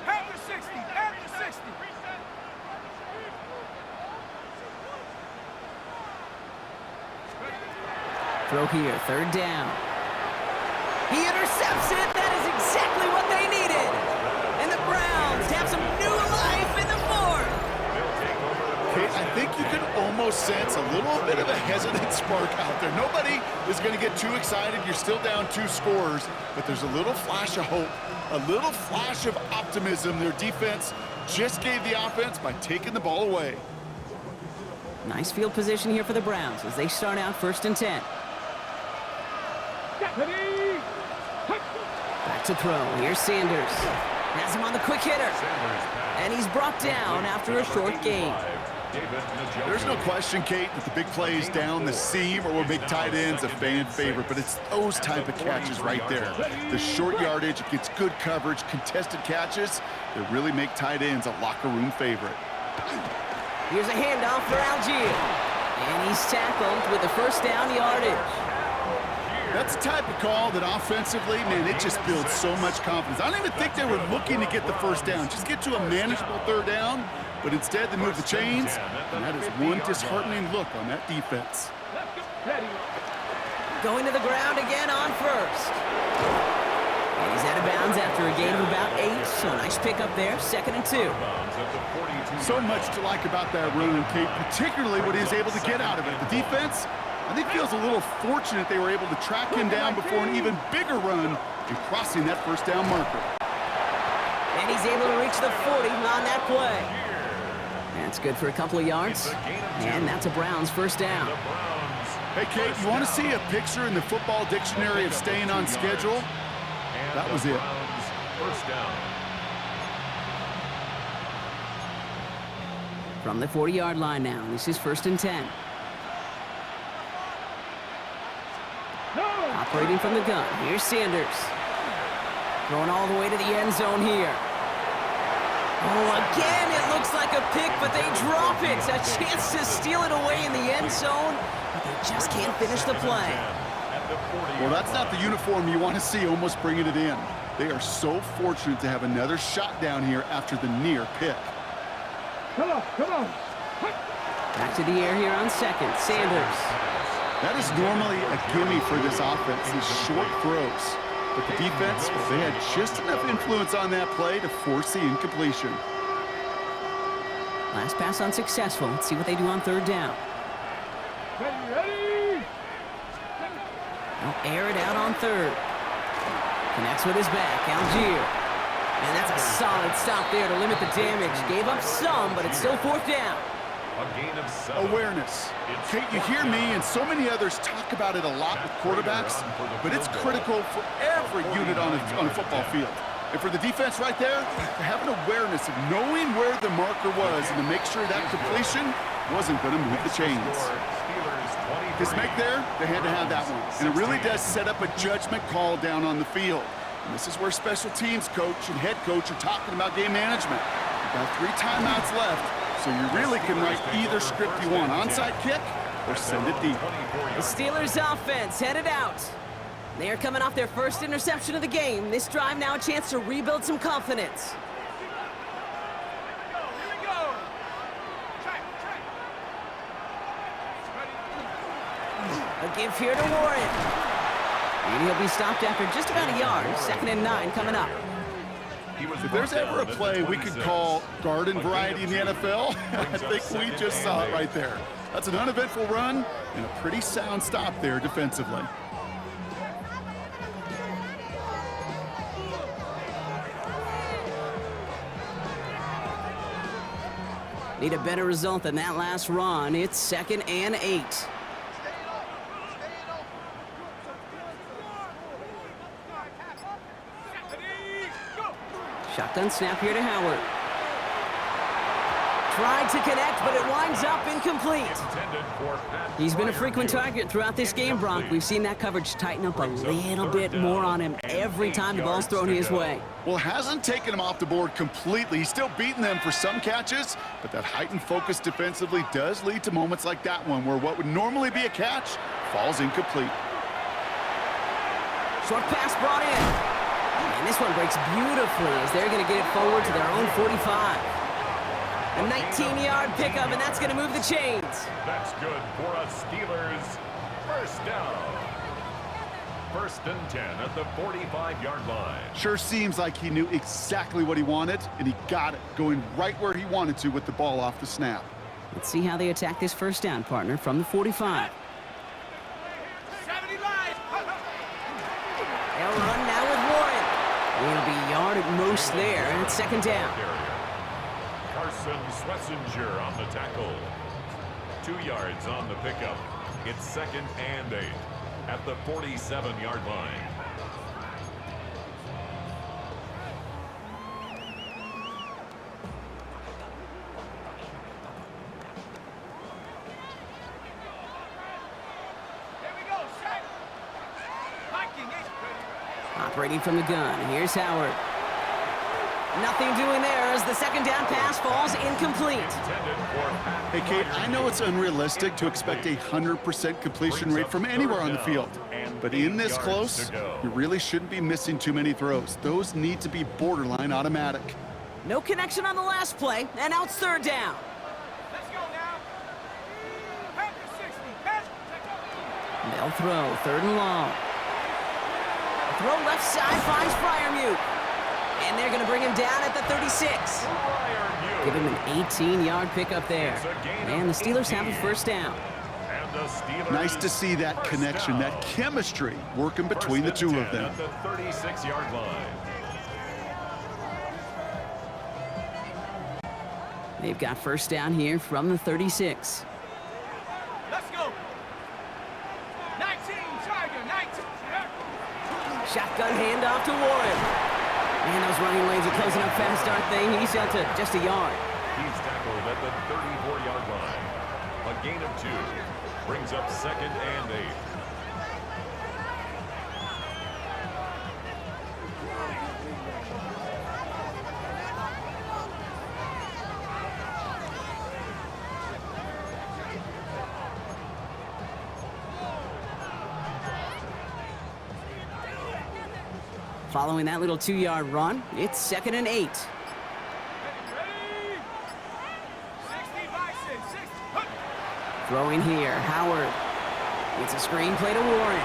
Panther 60, Panther 60. Throw here, 3rd down. He intercepts it. That is exactly what they needed. And the Browns have some new life in the 4th. Kate, I think you can almost sense a little bit of a hesitant spark out there. Nobody is going to get too excited. You're still down 2 scores, but there's a little flash of hope, a little flash of optimism. Their defense just gave the offense by taking the ball away. Nice field position here for the Browns as they start out 1st and 10. Back to throw. Here's Sanders. Has him on the quick hitter. And he's brought down after a short gain. There's no question, Kate, that the big plays down the seam or will make tight ends a fan favorite, but it's those type of catches right there. The short yardage, it gets good coverage, contested catches that really make tight ends a locker room favorite. Here's a handoff for Algier. And he's tackled with the first down yardage. That's the type of call that offensively, man, it just builds so much confidence. I don't even think they were looking to get the first down. Just get to a manageable 3rd down, but instead they move the chains, and that is one disheartening look on that defense. Going to the ground again on 1st. And he's out of bounds after a gain of about 8, so a nice pick up there, 2nd and 2. So much to like about that run, Kate, particularly what he was able to get out of it. The defense, I think, feels a little fortunate they were able to track him down before an even bigger run and crossing that first down marker. And he's able to reach the 40 on that play. That's good for a couple of yards. And that's a Browns first down. Hey, Kate, you want to see a picture in the football dictionary of staying on schedule? That was it. First down. From the 40-yard line now, this is 1st and 10. Operating from the gun, here's Sanders. Throwing all the way to the end zone here. Oh, again, it looks like a pick, but they drop it. A chance to steal it away in the end zone, but they just can't finish the play. Well, that's not the uniform you want to see almost bringing it in. They are so fortunate to have another shot down here after the near pick. Come on, come on. Back to the air here on 2nd, Sanders. That is normally a gimme for this offense, these short throws. But the defense, well, they had just enough influence on that play to force the incompletion. Last pass unsuccessful. Let's see what they do on 3rd down. Ready. They'll air it out on 3rd. Connects with his back, Algier. And that's a solid stop there to limit the damage. Gave up some, but it's still 4th down. A gain of 7. Awareness. Kate, you hear me and so many others talk about it a lot with quarterbacks, but it's critical for every unit on a football field. And for the defense right there, to have an awareness of knowing where the marker was and to make sure that completion wasn't going to move the chains. This make there, they had to have that one. And it really does set up a judgment call down on the field. And this is where special teams coach and head coach are talking about game management. You've got 3 timeouts left, so you really can write either script you want. Onside kick or send it deep. The Steelers offense headed out. They are coming off their first interception of the game. This drive now a chance to rebuild some confidence. Here we go. Track. A give here to Warren. And he'll be stopped after just about a yard. 2nd and 9 coming up. If there's ever a play we could call garden variety in the NFL, I think we just saw it right there. That's an uneventful run and a pretty sound stop there defensively. Need a better result than that last run. It's 2nd and 8. Shotgun snap here to Howard. Tried to connect, but it winds up incomplete. He's been a frequent target throughout this game, Bronk. We've seen that coverage tighten up a little bit more on him every time the ball's thrown his way. Well, hasn't taken him off the board completely. He's still beating them for some catches, but that heightened focus defensively does lead to moments like that one where what would normally be a catch falls incomplete. Short pass brought in. And this one breaks beautifully as they're going to get it forward to their own 45. A 19-yard pickup, and that's going to move the chains. That's good for a Steelers first down. 1st and 10 at the 45-yard line. Sure seems like he knew exactly what he wanted, and he got it, going right where he wanted to with the ball off the snap. Let's see how they attack this first down, partner, from the 45. 70 lines. They'll run now with Warren. It'll be a yard at most there, and it's 2nd down. Carson Schlesinger on the tackle. 2 yards on the pickup. It's 2nd and 8 at the 47-yard line. Here we go. Set. Hiking it. Operating from the gun, here's Howard. Nothing doing there as the 2nd down pass falls incomplete. Hey, Kate, I know it's unrealistic to expect a 100% completion rate from anywhere on the field. But in this close, you really shouldn't be missing too many throws. Those need to be borderline automatic. No connection on the last play, and now it's 3rd down. Let's go now. Pass to 60. Pass. They'll throw 3rd and long. Throw left side finds Fryermuth. And they're going to bring him down at the 36. Give him an 18-yard pickup there. And the Steelers have a first down. Nice to see that connection, that chemistry working between the two of them. At the 36-yard line. They've got first down here from the 36. Let's go. 19, Tiger, 19. Shotgun handoff to Warren. Man, those running lanes are closing up fast, aren't they? He's out to just a yard. He's tackled at the 34-yard line. A gain of 2. Brings up 2nd and 8. Following that little 2-yard run, it's 2nd and 8. Ready? 60 by 6, 60. Hup. Throwing here, Howard. It's a screen play to Warren.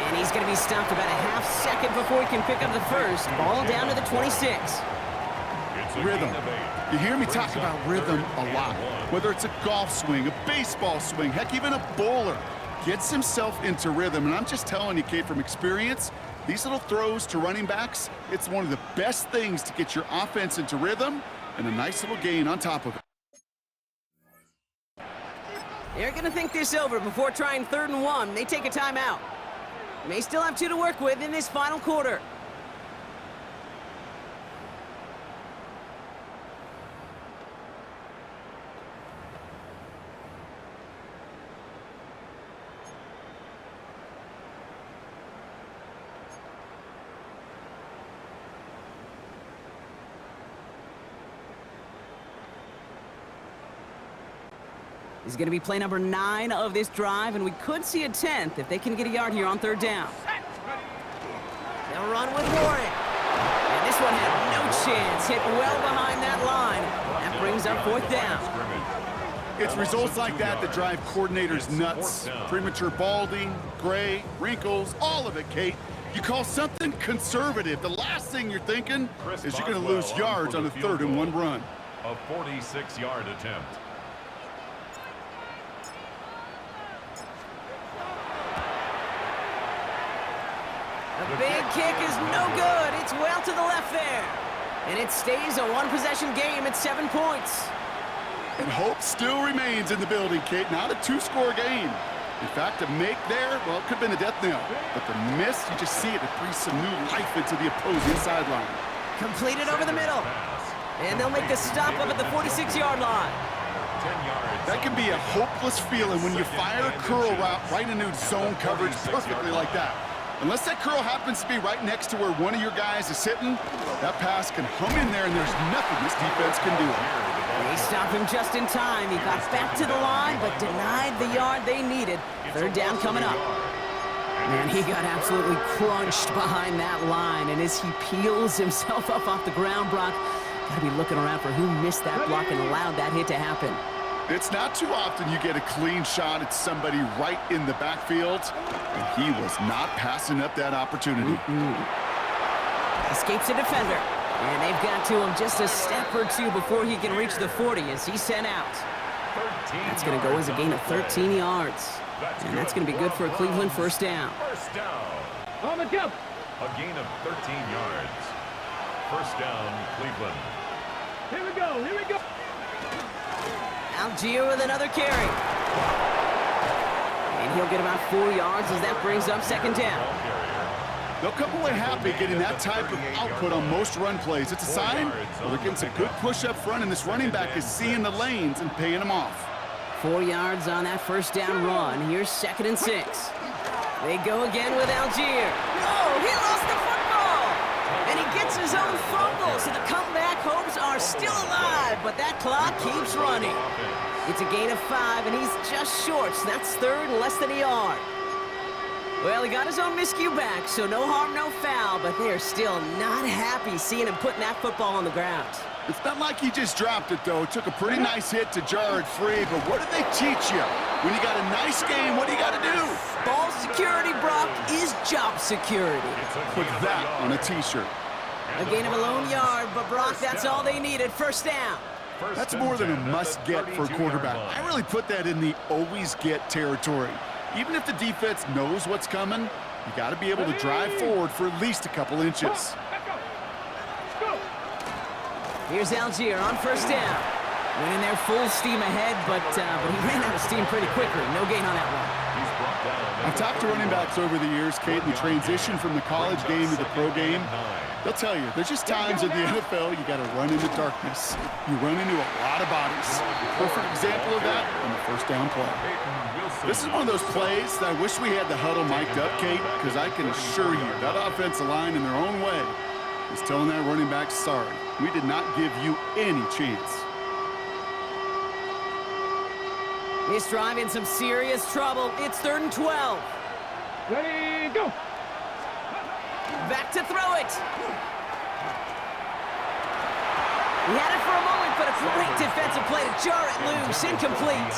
And he's going to be stopped about a half second before he can pick up the first. Ball down to the 26. It's a Rhythm. gain of 8. You hear me Brings talk up about rhythm 3rd a lot. and 1. Whether it's a golf swing, a baseball swing, heck, even a bowler gets himself into rhythm. And I'm just telling you, Kate, from experience, these little throws to running backs, it's one of the best things to get your offense into rhythm and a nice little gain on top of it. They're going to think this over before trying 3rd and 1. They take a timeout. May still have 2 to work with in this final quarter. This is going to be play number 9 of this drive, and we could see a 10th if they can get a yard here on 3rd down. They'll run with Warren. And this one had no chance. Hit well behind that line. That brings up 4th down. It's results like that that drive coordinators nuts. Premature balding, gray, wrinkles, all of it, Kate. You call something conservative. The last thing you're thinking is you're going to lose yards on a 3rd and 1 run. A 46-yard attempt. The big kick is no good. It's well to the left there. And it stays a 1-possession game at 7 points. And hope still remains in the building, Kate. Not a 2-score game. In fact, a make there, well, it could have been a death knell. But the miss, you just see it. It breathes some new life into the opposing sideline. Completed over the middle. And they'll make the stop up at the 46-yard line. 10 yards. That can be a hopeless feeling when you fire a curl route right into zone coverage perfectly like that. Unless that curl happens to be right next to where one of your guys is sitting, that pass can hum in there and there's nothing this defense can do. They stop him just in time. He got back to the line, but denied the yard they needed. 3rd down coming up. Man, he got absolutely crunched behind that line, and as he peels himself up off the ground, Brock, gotta be looking around for who missed that block and allowed that hit to happen. It's not too often you get a clean shot at somebody right in the backfield, and he was not passing up that opportunity. Escapes a defender, and they've got to him just a step or 2 before he can reach the 40 as he's sent out. That's going to go as a gain of 13 yards, and that's going to be good for a Cleveland first down. First down. On the jump. A gain of 13 yards. First down, Cleveland. Here we go. Here we go. Algier with another carry. And he'll get about 4 yards as that brings up 2nd down. They'll come away happy getting that type of output on most run plays. It's a sign they're getting some good push up front, and this running back is seeing the lanes and paying them off. 4 yards on that first down run. Here's 2nd and 6. They go again with Algier. Oh, he lost the football! And he gets his own fumble, so the comeback hopes are still alive, but that clock keeps running. It's a gain of 5, and he's just short, so that's 3rd and less than a yard. Well, he got his own miscue back, so no harm, no foul, but they're still not happy seeing him putting that football on the ground. It's not like he just dropped it, though. Took a pretty nice hit to jar it free, but what did they teach you? When you got a nice game, what do you got to do? Ball security, Brock, is job security. Put that on a T-shirt. A gain of a lone yard, but Brock, that's all they needed. First down. That's more than a must-get for a quarterback. I really put that in the always-get territory. Even if the defense knows what's coming, you got to be able to drive forward for at least a couple inches. Here's Algier on first down. Went in there full steam ahead, but he ran out of steam pretty quickly. No gain on that one. I've talked to running backs over the years, Kate, the transition from the college game to the pro game. They'll tell you, there's just times in the NFL you got to run into darkness. You run into a lot of bodies. Perfect example of that on the first down play. This is one of those plays that I wish we had the huddle mic'd up, Kate, because I can assure you that offensive line in their own way is telling that running back, sorry, we did not give you any chance. This drive in some serious trouble. It's 3rd and 12. Ready, go. Back to throw it. He had it for a moment, but a great defensive play to jar it loose. Incomplete.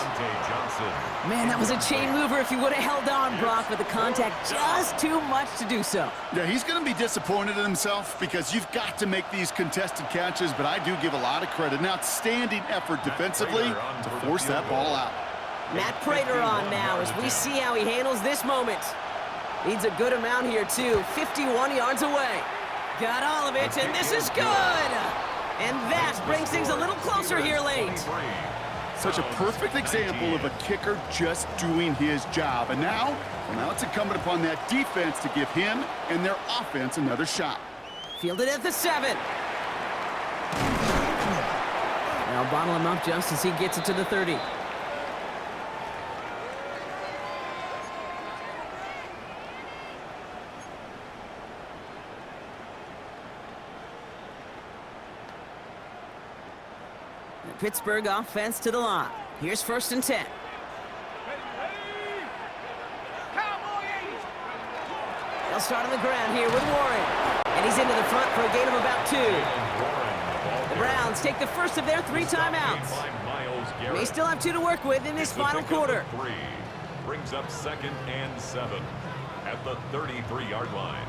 Man, that was a chain mover if he would have held on, Brock, but the contact just too much to do so. Yeah, he's going to be disappointed in himself because you've got to make these contested catches, but I do give a lot of credit. An outstanding effort defensively to force that ball out. Matt Prater on now as we see how he handles this moment. Needs a good amount here, too. 51 yards away. Got all of it, and this is good! And that brings things a little closer here late. Such a perfect example of a kicker just doing his job. And now it's incumbent upon that defense to give him and their offense another shot. Fielded at the 7. Now bottle him up just as he gets it to the 30. The Pittsburgh offense to the line. Here's 1st and 10. They'll start on the ground here with Warren. And he's into the front for a gain of about 2. The Browns take the first of their 3 timeouts. They still have 2 to work with in this final quarter. Brings up 2nd and 7 at the 33-yard line.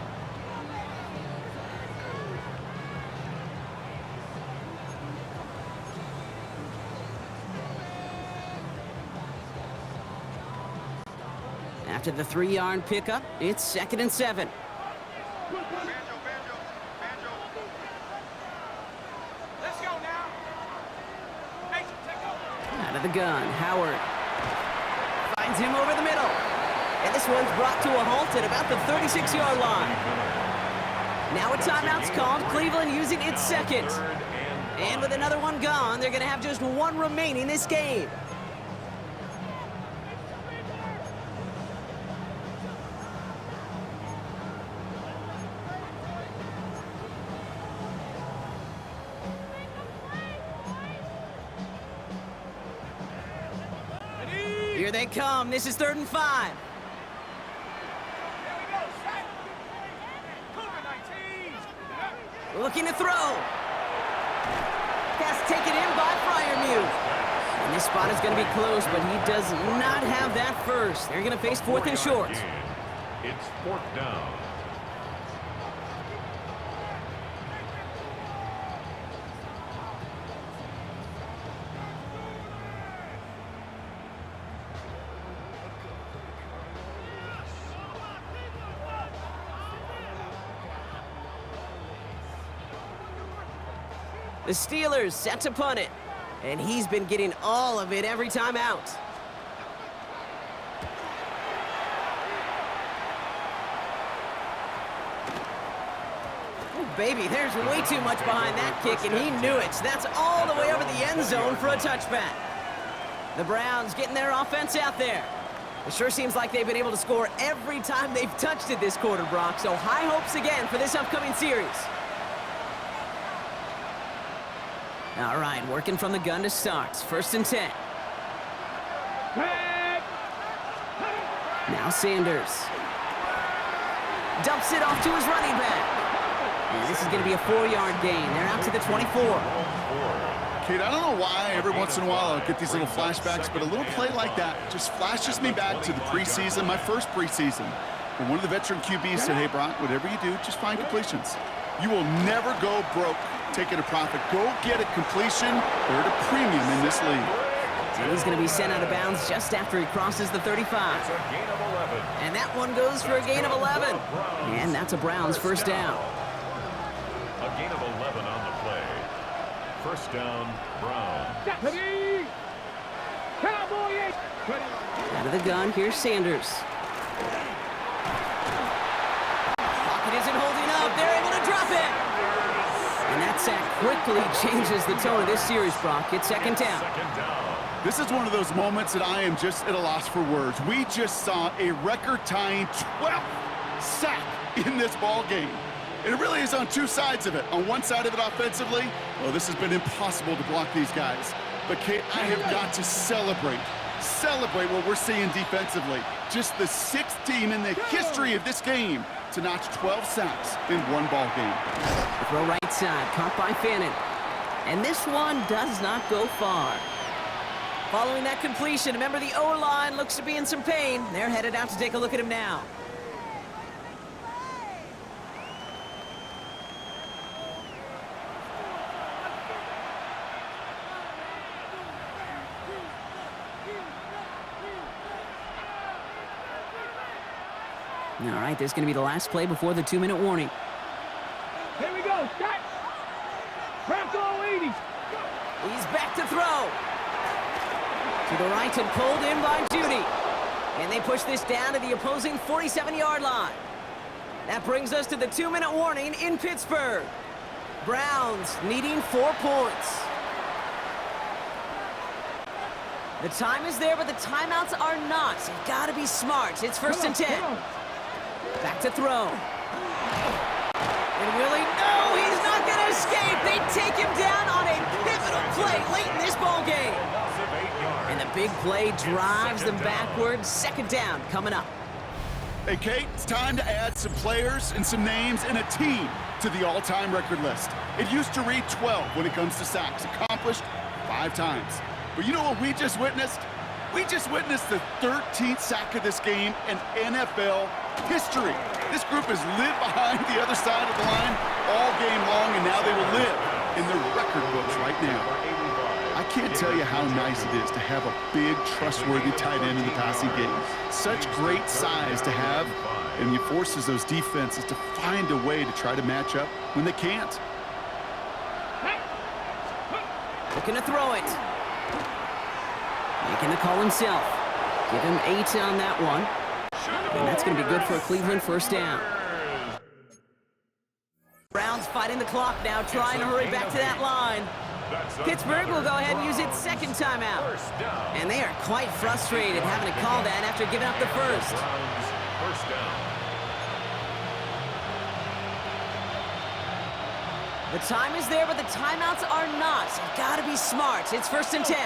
After the 3-yard pickup, it's 2nd and 7. Let's go now. Hey, take over. Out of the gun, Howard finds him over the middle. And this one's brought to a halt at about the 36-yard line. Now a timeout's called, Cleveland using its 2nd. And with another one gone, they're going to have just 1 remaining this game. Here they come. This is 3rd and 5. There we go. Set. Cougar 19. Looking to throw. Pass taken in by Freiermuth. And this spot is going to be close, but he does not have that first. They're going to face 4th and short. It's 4th down. The Steelers set to punt it, and he's been getting all of it every time out. Oh, baby, there's way too much behind that kick, and he knew it. That's all the way over the end zone for a touchback. The Browns getting their offense out there. It sure seems like they've been able to score every time they've touched it this quarter, Brock, so high hopes again for this upcoming series. All right, working from the gun to start. 1st and 10. Now Sanders dumps it off to his running back. And this is going to be a 4-yard gain. They're out to the 24. Kate, I don't know why every once in a while I'll get these little flashbacks, but a little play like that just flashes me back to the preseason, my first preseason. And one of the veteran QBs said, hey, Brock, whatever you do, just find completions. You will never go broke taking a profit. Go get a completion. They're at a premium in this league. And he's going to be sent out of bounds just after he crosses the 35. And that one goes for a gain of 11. And that's a Browns first down. A gain of 11 on the play. First down, Browns. Out of the gun, here's Sanders. Pocket isn't holding up. They're able to drop it. And that sack quickly changes the tone of this series, Brock. It's second down. This is one of those moments that I am just at a loss for words. We just saw a record-tying 12th sack in this ball game. And it really is on two sides of it. On one side of it offensively, well, this has been impossible to block these guys. But, Kate, I have got to celebrate what we're seeing defensively. Just the sixth team in the history of this game to notch 12 sacks in one ball game. The throw right side, caught by Fannin. And this one does not go far. Following that completion, remember the O-line looks to be in some pain. They're headed out to take a look at him now. All right, this is going to be the last play before the 2-minute warning. Here we go, Scott. Cramped all 80. He's back to throw. To the right and pulled in by Judy. And they push this down to the opposing 47-yard line. That brings us to the 2-minute warning in Pittsburgh. Browns needing 4 points. The time is there, but the timeouts are not. So you've got to be smart. It's first and 10. Back to throw. And Willie, no, he's not going to escape. They take him down on a pivotal play late in this ball game. And the big play drives them backwards. Second down coming up. Hey, Kate, it's time to add some players and some names and a team to the all-time record list. It used to read 12 when it comes to sacks, accomplished 5 times. But you know what we just witnessed? We just witnessed the 13th sack of this game in NFL history. This group has lived behind the other side of the line all game long, and now they will live in the record books right now. I can't tell you how nice it is to have a big, trustworthy tight end in the passing game. Such great size to have, and he forces those defenses to find a way to try to match up when they can't. Looking to throw it. Making the call himself. Give him 8 on that one. And that's going to be good for a Cleveland first down. Browns fighting the clock now, trying to hurry back to that line. Pittsburgh will go ahead and use its second timeout. And they are quite frustrated having to call that after giving up the first. First down. The time is there, but the timeouts are not. So you've got to be smart. It's first and 10.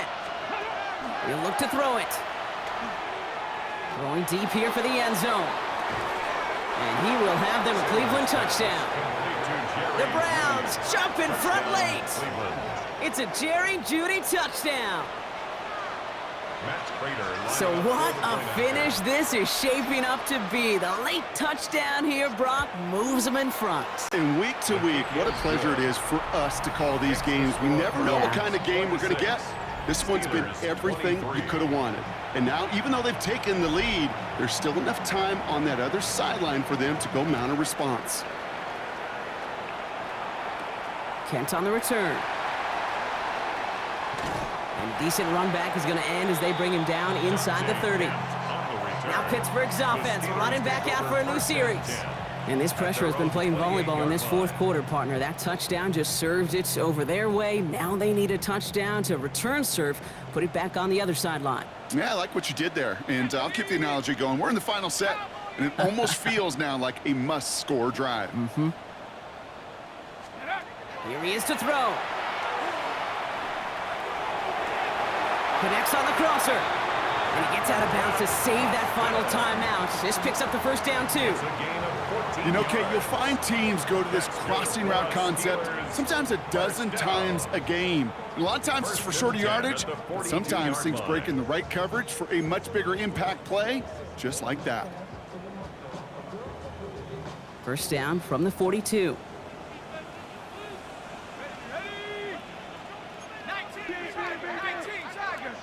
He'll look to throw it. Throwing deep here for the end zone. And he will have them a Cleveland touchdown. The Browns jump in front late. It's a Jerry Jeudy touchdown. So what a finish this is shaping up to be. The late touchdown here, Brock, moves them in front. And week to week, what a pleasure it is for us to call these games. We never know what kind of game we're going to get. This one's been everything you could have wanted. And now, even though they've taken the lead, there's still enough time on that other sideline for them to go mount a response. Kent on the return. And a decent run back is going to end as they bring him down inside the 30. Now Pittsburgh's offense running back out for a new series. And this pressure has been playing volleyball in this fourth quarter, partner. That touchdown just served it over their way. Now they need a touchdown to return serve, put it back on the other sideline. Yeah, I like what you did there. And I'll keep the analogy going. We're in the final set, and it almost feels now like a must-score drive. Here he is to throw. Connects on the crosser. And he gets out of bounds to save that final timeout. This picks up the first down, too. It's a gain of 14 You know, Kate, yards. you'll find teams go to this crossing route concept sometimes a dozen times a game. And a lot of times it's for shorter yardage, but sometimes things break in the right coverage for a much bigger impact play, just like that. First down from the 42. 19 Tigers.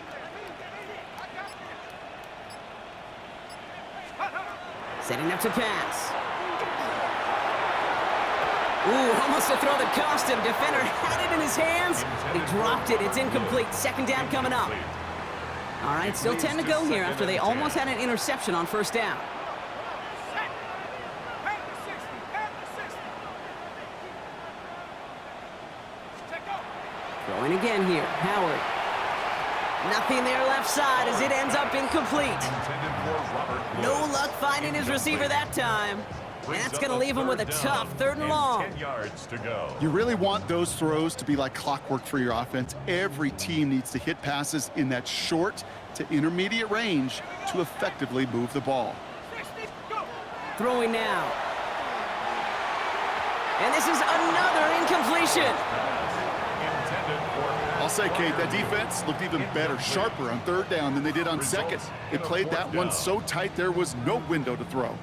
Setting up to pass. Ooh, almost a throw that cost him. Defender had it in his hands. He dropped it. It's incomplete. Second down coming up. All right, still 10 to go here after they almost had an interception on first down. Throwing again here. Howard. Nothing there left side as it ends up incomplete. No luck finding his receiver that time. And that's going to leave him with a tough third and long. 10 yards to go. You really want those throws to be like clockwork for your offense. Every team needs to hit passes in that short to intermediate range to effectively move the ball. Throwing now. And this is another incompletion. I'll say, Kate, that defense looked even better, sharper on third down than they did on second. They played that one so tight there was no window to throw.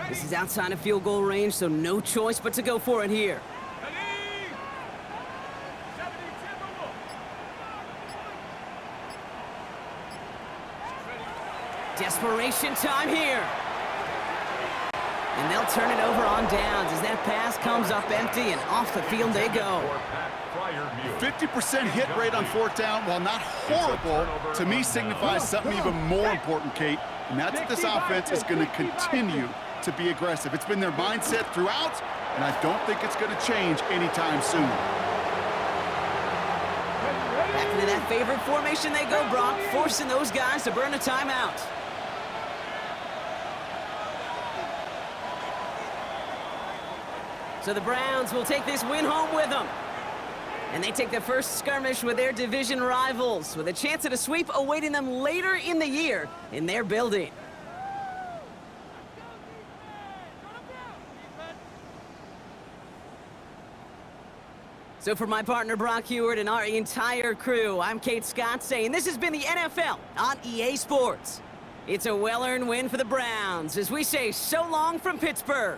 This is outside of field goal range, so no choice but to go for it here. Desperation time here. And they'll turn it over on downs as that pass comes up empty and off the field they go. 50% hit rate on fourth down, while not horrible, to me signifies something even more important, Kate, and that's that this offense is going to continue to be aggressive. It's been their mindset throughout, and I don't think it's going to change anytime soon. Back into that favorite formation they go, Brock, forcing those guys to burn a timeout. So the Browns will take this win home with them. And they take the first skirmish with their division rivals, with a chance at a sweep awaiting them later in the year in their building. So for my partner Brock Heward and our entire crew, I'm Kate Scott saying this has been the NFL on EA Sports. It's a well-earned win for the Browns as we say so long from Pittsburgh.